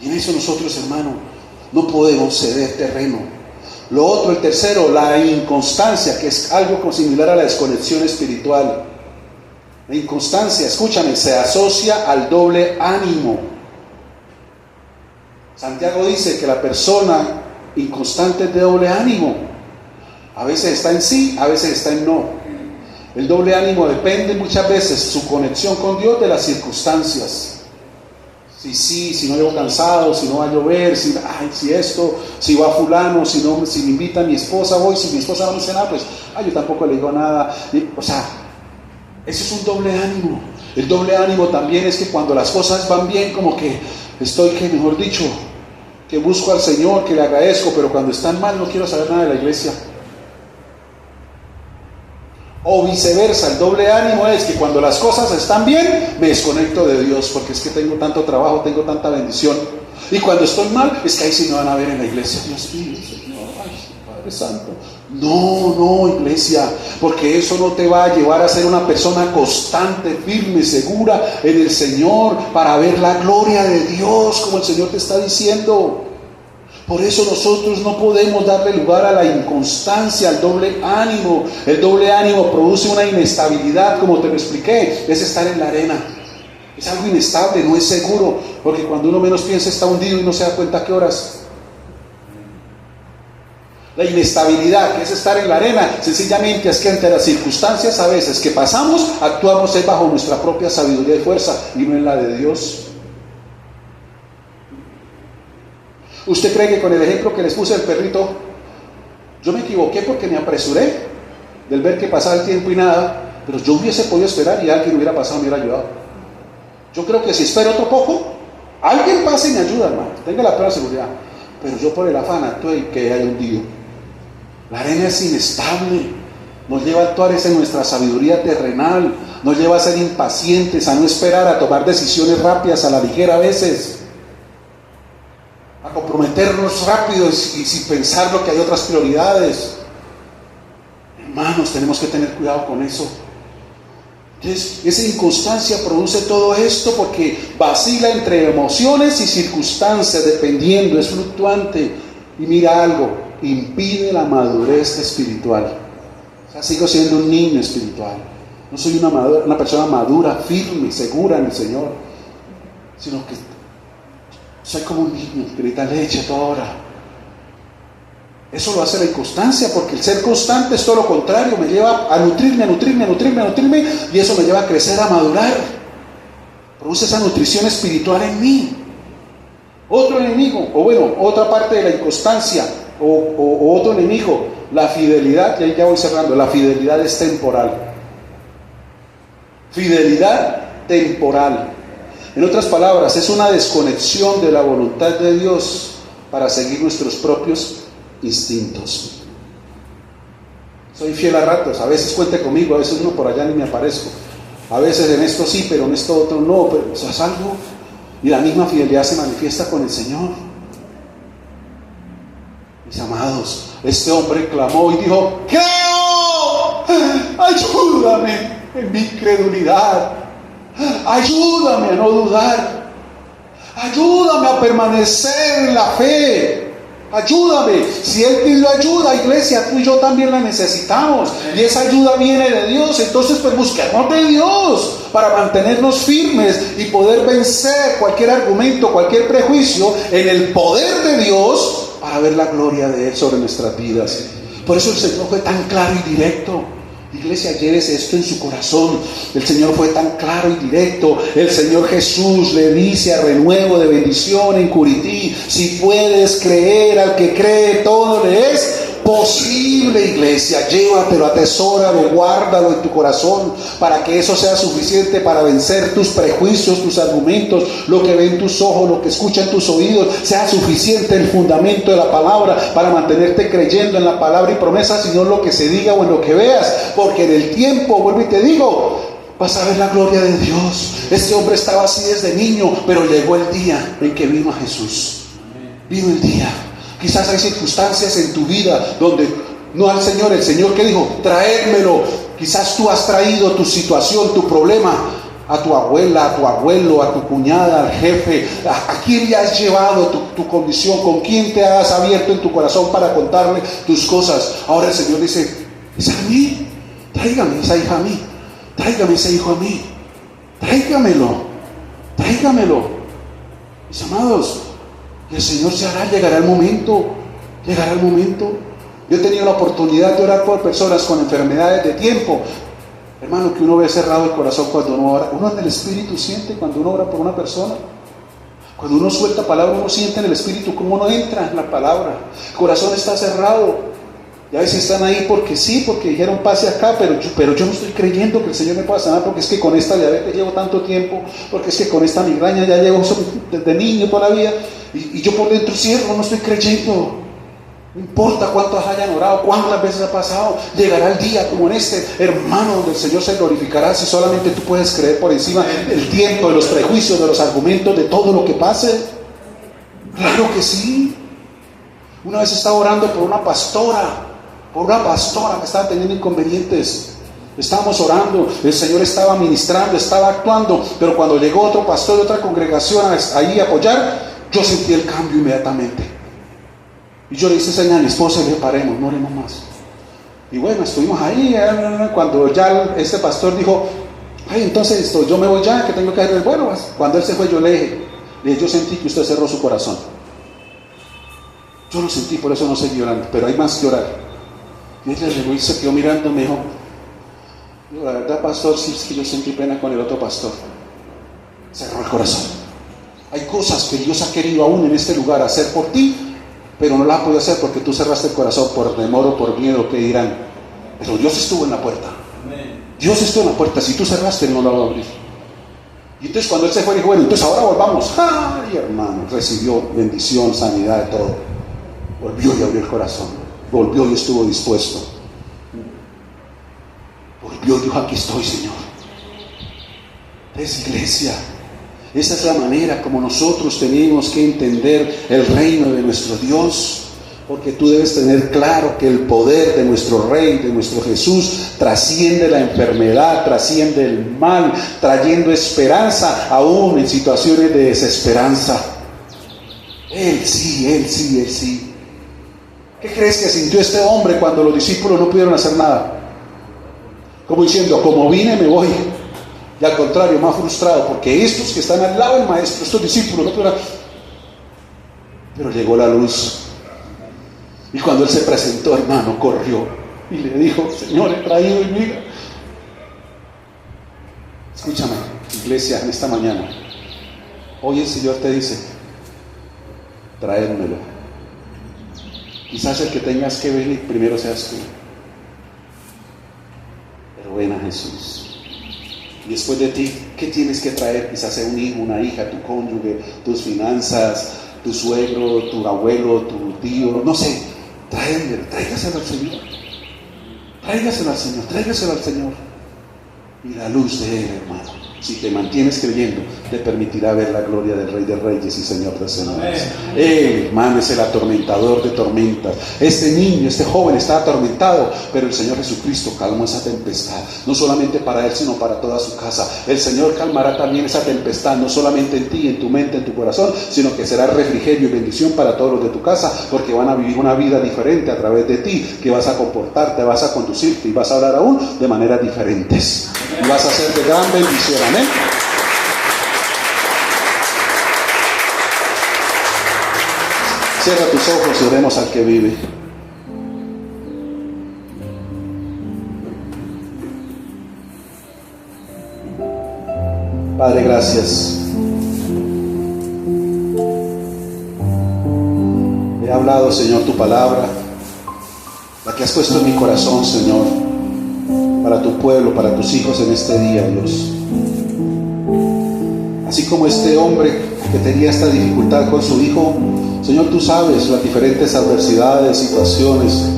Y en eso nosotros, hermano, no podemos ceder terreno. Lo otro, el tercero, la inconstancia, que es algo similar a la desconexión espiritual. La inconstancia, escúchame, se asocia al doble ánimo. Santiago dice que la persona inconstante es de doble ánimo. A veces está en sí, a veces está en no. El doble ánimo depende muchas veces su conexión con Dios de las circunstancias. Si no llego cansado, si no va a llover, si esto, si va fulano, si me invita mi esposa, voy, si mi esposa no me dice nada, pues yo tampoco le digo nada. Ese es un doble ánimo. El doble ánimo también es que cuando las cosas van bien, como que estoy, mejor dicho, que busco al Señor, que le agradezco, pero cuando están mal no quiero saber nada de la iglesia. O viceversa, el doble ánimo es que cuando las cosas están bien, me desconecto de Dios, porque es que tengo tanto trabajo, tengo tanta bendición. Y cuando estoy mal, es que ahí sí me van a ver en la iglesia. Dios mío, Señor, Padre Santo. No, iglesia, porque eso no te va a llevar a ser una persona constante, firme, segura en el Señor, para ver la gloria de Dios, como el Señor te está diciendo. Por eso nosotros no podemos darle lugar a la inconstancia, al doble ánimo. El doble ánimo produce una inestabilidad, como te lo expliqué, es estar en la arena. Es algo inestable, no es seguro, porque cuando uno menos piensa está hundido y no se da cuenta a qué horas. La inestabilidad, que es estar en la arena, sencillamente es que ante las circunstancias a veces que pasamos, actuamos bajo nuestra propia sabiduría y fuerza y no en la de Dios. ¿Usted cree que con el ejemplo que les puse del perrito, yo me equivoqué porque me apresuré del ver que pasaba el tiempo y nada, pero yo hubiese podido esperar y alguien hubiera pasado y me hubiera ayudado? Yo creo que si espero otro poco, alguien pasa y me ayuda, hermano, tenga la plena seguridad, pero yo por el afán actué y que haya hundido. La arena es inestable, nos lleva a actuar en nuestra sabiduría terrenal, nos lleva a ser impacientes, a no esperar, a tomar decisiones rápidas a la ligera a veces, a comprometernos rápido y sin pensar lo que hay otras prioridades. Hermanos, tenemos que tener cuidado con eso. Entonces, esa inconstancia produce todo esto porque vacila entre emociones y circunstancias, dependiendo, es fluctuante. Y mira algo, impide la madurez espiritual. O sea, sigo siendo un niño espiritual. No soy una persona madura, firme, segura en el Señor, sino que soy como un niño que grita leche a toda hora. Eso lo hace la inconstancia, porque el ser constante es todo lo contrario, me lleva a nutrirme, y eso me lleva a crecer, a madurar. Produce esa nutrición espiritual en mí. Otro enemigo, otra parte de la inconstancia, o otro enemigo, la fidelidad, y ahí ya voy cerrando, la fidelidad es temporal. Fidelidad temporal. En otras palabras, es una desconexión de la voluntad de Dios para seguir nuestros propios instintos. Soy fiel a ratos, a veces cuente conmigo, a veces uno por allá ni me aparezco, a veces en esto sí, pero en esto otro no, pero o sea, es algo, y la misma fidelidad se manifiesta con el Señor. Mis amados, este hombre clamó y dijo: creo, ayúdame en mi incredulidad, ayúdame a no dudar, ayúdame a permanecer en la fe. Ayúdame. Si Él pidió ayuda, iglesia, tú y yo también la necesitamos, y esa ayuda viene de Dios. Entonces pues busquemos de Dios para mantenernos firmes y poder vencer cualquier argumento, cualquier prejuicio en el poder de Dios, para ver la gloria de Él sobre nuestras vidas. Por eso el Señor fue tan claro y directo. Iglesia, llévese esto en su corazón. El Señor fue tan claro y directo. El Señor Jesús le dice a Renuevo de Bendición en Curití: si puedes creer, al que cree todo le es posible. Iglesia, llévatelo, atesóralo, guárdalo en tu corazón, para que eso sea suficiente para vencer tus prejuicios, tus argumentos, lo que ven tus ojos, lo que escuchan tus oídos, sea suficiente el fundamento de la palabra para mantenerte creyendo en la palabra y promesas, y no en lo que se diga o en lo que veas, porque en el tiempo, vuelvo y te digo, vas a ver la gloria de Dios. Este hombre estaba así desde niño, pero llegó el día en que vino a Jesús. Vino el día. Quizás hay circunstancias en tu vida donde no al Señor, el Señor que dijo: traédmelo. Quizás tú has traído tu situación, tu problema, a tu abuela, a tu abuelo, a tu cuñada, al jefe. ¿A quién le has llevado tu condición? ¿Con quién te has abierto en tu corazón para contarle tus cosas? Ahora el Señor dice: es a mí, tráigame esa hija a mí, tráigame ese hijo a mí, tráigamelo. Mis amados, y el Señor se hará, llegará el momento. Yo he tenido la oportunidad de orar por personas con enfermedades de tiempo, hermano, que uno ve cerrado el corazón cuando uno ora. Uno en el Espíritu siente cuando uno ora por una persona. Cuando uno suelta palabra, uno siente en el Espíritu cómo uno entra en la palabra. El corazón está cerrado. Y a veces están ahí porque sí, porque dijeron pase acá, pero yo no estoy creyendo que el Señor me pueda sanar, porque es que con esta diabetes llevo tanto tiempo, porque es que con esta migraña ya llevo desde niño toda la vida, y yo por dentro cierro, no estoy creyendo. No importa cuántos hayan orado, cuántas veces ha pasado, llegará el día como en este, hermano, donde el Señor se glorificará, si solamente tú puedes creer por encima del tiempo, de los prejuicios, de los argumentos, de todo lo que pase. Claro que sí. Una vez estaba orando por una pastora que estaba teniendo inconvenientes. Estábamos orando, el Señor estaba ministrando, estaba actuando, pero cuando llegó otro pastor de otra congregación ahí a apoyar, yo sentí el cambio inmediatamente. Y yo le hice señal a mi esposa: y le paremos, no oremos más. Y bueno, estuvimos ahí, cuando ya este pastor dijo: ay, entonces yo me voy ya, que tengo que hacer. Bueno, cuando él se fue, yo le dije: yo sentí que usted cerró su corazón. Yo lo sentí, por eso no seguí orando, pero hay más que orar. Y ella llegó y se quedó mirando, me dijo: la verdad, pastor, sí, es que yo sentí pena con el otro pastor. Cerró el corazón. Hay cosas que Dios ha querido aún en este lugar hacer por ti, pero no las ha podido hacer porque tú cerraste el corazón por temor o por miedo que dirán. Pero Dios estuvo en la puerta. Dios estuvo en la puerta. Si tú cerraste, no la va a abrir. Y entonces cuando él se fue, dijo: bueno, entonces ahora volvamos. Ay, hermano, recibió bendición, sanidad, de todo. Volvió y abrió el corazón. Volvió y estuvo dispuesto. Volvió y dijo: aquí estoy, Señor. Es iglesia. Esa es la manera como nosotros tenemos que entender el reino de nuestro Dios. Porque tú debes tener claro que el poder de nuestro Rey, de nuestro Jesús, trasciende la enfermedad, trasciende el mal, trayendo esperanza aún en situaciones de desesperanza. Él sí, Él sí, Él sí. ¿Qué crees que sintió este hombre cuando los discípulos no pudieron hacer nada? Como diciendo, como vine me voy. Y al contrario, más frustrado, porque estos que están al lado del maestro, estos discípulos no pudieron. Pero llegó la luz. Y cuando él se presentó, hermano, corrió y le dijo, Señor, he traído mi vida. Escúchame, iglesia, en esta mañana, hoy el Señor te dice, traédmelo. Quizás el que tengas que venir primero seas tú. Pero ven a Jesús. Y después de ti, ¿qué tienes que traer? Quizás sea un hijo, una hija, tu cónyuge, tus finanzas, tu suegro, tu abuelo, tu tío, no sé. Tráigaselo al Señor. Tráigaselo al Señor. Y la luz de Él, hermano, si te mantienes creyendo, te permitirá ver la gloria del Rey de Reyes y Señor de Señores. Él, hermano, es el atormentador de tormentas. Este niño, este joven está atormentado, pero el Señor Jesucristo calmó esa tempestad, no solamente para él, sino para toda su casa. El Señor calmará también esa tempestad, no solamente en ti, en tu mente, en tu corazón, sino que será refrigerio y bendición para todos los de tu casa, porque van a vivir una vida diferente a través de ti, que vas a comportarte, vas a conducirte y vas a hablar aún de maneras diferentes. Y vas a ser de gran bendición. Amén. Cierra tus ojos y oremos al que vive. Padre, gracias. He hablado, Señor, tu palabra, la que has puesto en mi corazón, Señor, para tu pueblo, para tus hijos en este día, Dios. Así como este hombre que tenía esta dificultad con su hijo, Señor, tú sabes las diferentes adversidades, situaciones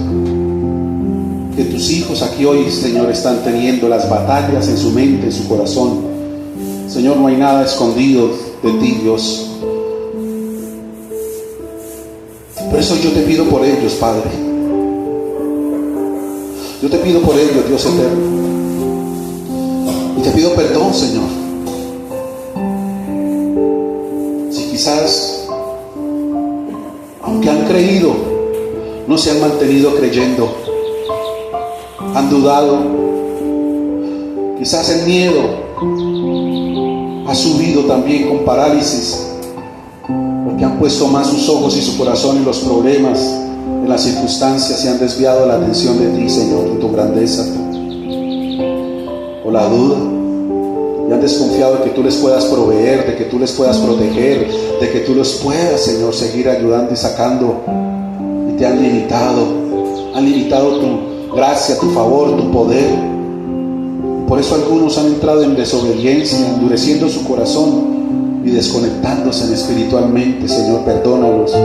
que tus hijos aquí hoy, Señor, están teniendo, las batallas en su mente, en su corazón. Señor, no hay nada escondido de ti, Dios. Por eso yo te pido por ellos, Padre. Yo te pido por ellos, Dios eterno. Y te pido perdón, Señor. Si quizás, aunque han creído, no se han mantenido creyendo, han dudado, quizás el miedo ha subido también con parálisis, porque han puesto más sus ojos y su corazón en los problemas, en las circunstancias, y han desviado la atención de ti, Señor, de tu grandeza, o la duda, y han desconfiado de que tú les puedas proveer, de que tú les puedas proteger, de que tú los puedas, Señor, seguir ayudando y sacando, y te han limitado tu gracia, tu favor, tu poder. Por eso algunos han entrado en desobediencia, endureciendo su corazón y desconectándose espiritualmente. Señor, perdónalos,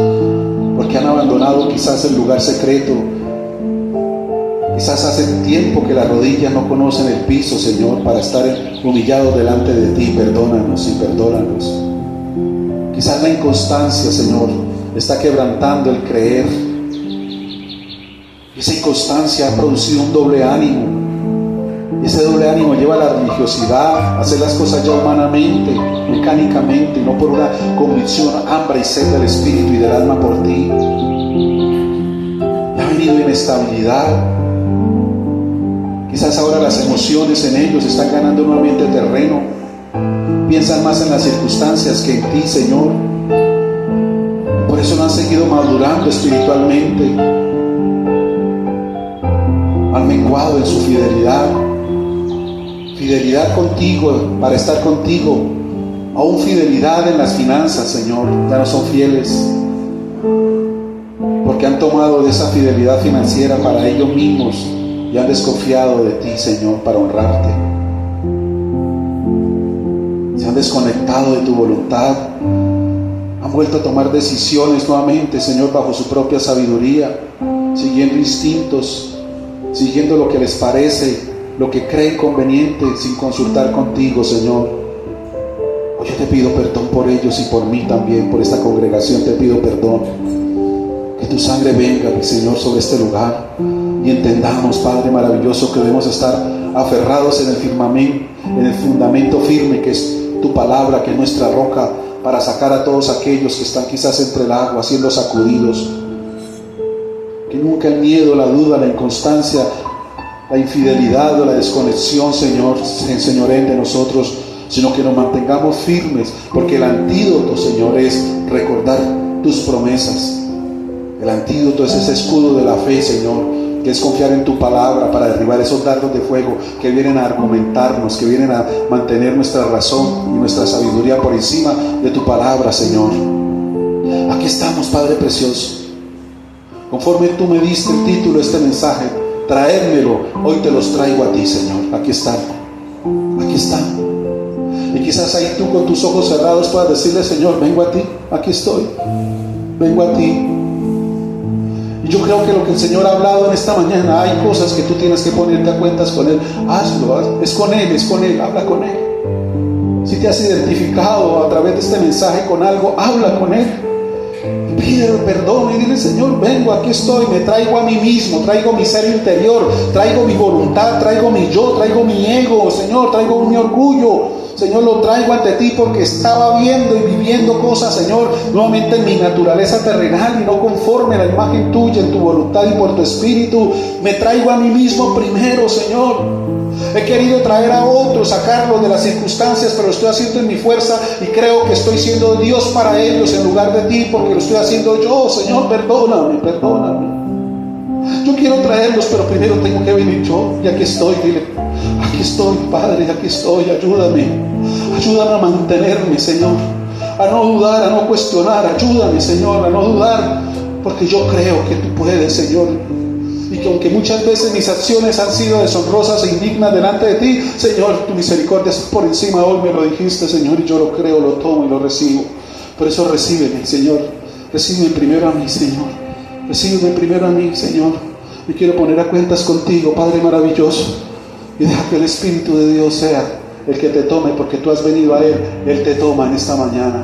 porque han abandonado quizás el lugar secreto. Quizás hace tiempo que las rodillas no conocen el piso, Señor, para estar humillados delante de ti. Perdónanos y perdónanos. Quizás la inconstancia, Señor, está quebrantando el creer. Esa inconstancia ha producido un doble ánimo. Ese doble ánimo lleva a la religiosidad, a hacer las cosas ya humanamente, mecánicamente, y no por una convicción, hambre y sed del espíritu y del alma por ti. Y ha venido inestabilidad. Quizás ahora las emociones en ellos están ganando nuevamente terreno. Piensan más en las circunstancias que en ti, Señor. Por eso no han seguido madurando espiritualmente. Han menguado en su fidelidad. Fidelidad contigo, para estar contigo. Aún fidelidad en las finanzas, Señor, ya no son fieles. Porque han tomado de esa fidelidad financiera para ellos mismos y han desconfiado de ti, Señor, para honrarte. Se han desconectado de tu voluntad. Han vuelto a tomar decisiones nuevamente, Señor, bajo su propia sabiduría, siguiendo instintos, siguiendo lo que les parece, lo que creen conveniente, sin consultar contigo, Señor. Hoy yo te pido perdón por ellos y por mí también, por esta congregación te pido perdón. Que tu sangre venga, mi Señor, sobre este lugar. Y entendamos, Padre maravilloso, que debemos estar aferrados en el firmamento, en el fundamento firme que es tu palabra, que es nuestra roca, para sacar a todos aquellos que están quizás entre el agua, siendo sacudidos. Que nunca el miedo, la duda, la inconstancia, la infidelidad o la desconexión, Señor, se enseñoreen de nosotros, sino que nos mantengamos firmes, porque el antídoto, Señor, es recordar tus promesas. El antídoto es ese escudo de la fe, Señor, que es confiar en tu palabra para derribar esos dardos de fuego que vienen a argumentarnos, que vienen a mantener nuestra razón y nuestra sabiduría por encima de tu palabra, Señor. Aquí estamos, Padre precioso. Conforme tú me diste el título de este mensaje, traérmelo, hoy te los traigo a ti, Señor. Aquí están, aquí están. Y quizás ahí tú con tus ojos cerrados puedas decirle: Señor, vengo a ti, aquí estoy, vengo a ti. Y yo creo que lo que el Señor ha hablado en esta mañana, hay cosas que tú tienes que ponerte a cuentas con Él. Hazlo, es con Él, habla con Él. Si te has identificado a través de este mensaje con algo, habla con Él. Pídele perdón y dile: Señor, vengo, aquí estoy, me traigo a mí mismo, traigo mi ser interior, traigo mi voluntad, traigo mi yo, traigo mi ego, Señor, traigo mi orgullo. Señor, lo traigo ante ti porque estaba viendo y viviendo cosas, Señor, nuevamente en mi naturaleza terrenal y no conforme a la imagen tuya, en tu voluntad y por tu espíritu. Me traigo a mí mismo primero, Señor. He querido traer a otros, sacarlos de las circunstancias, pero lo estoy haciendo en mi fuerza y creo que estoy siendo Dios para ellos en lugar de ti, porque lo estoy haciendo yo. Señor, perdóname, perdóname. Yo quiero traerlos, pero primero tengo que venir yo. Y aquí estoy, dile: aquí estoy, Padre, aquí estoy, ayúdame. Ayúdame a mantenerme, Señor, a no dudar, a no cuestionar. Ayúdame, Señor, a no dudar, porque yo creo que tú puedes, Señor. Y que aunque muchas veces mis acciones han sido deshonrosas e indignas delante de ti, Señor, tu misericordia es por encima. Hoy me lo dijiste, Señor, y yo lo creo, lo tomo y lo recibo. Por eso recíbeme, Señor. Recíbeme primero a mí, Señor. Recíbeme primero a mí, Señor. Me quiero poner a cuentas contigo, Padre maravilloso. Y deja que el Espíritu de Dios sea el que te tome, porque tú has venido a Él. Él te toma en esta mañana.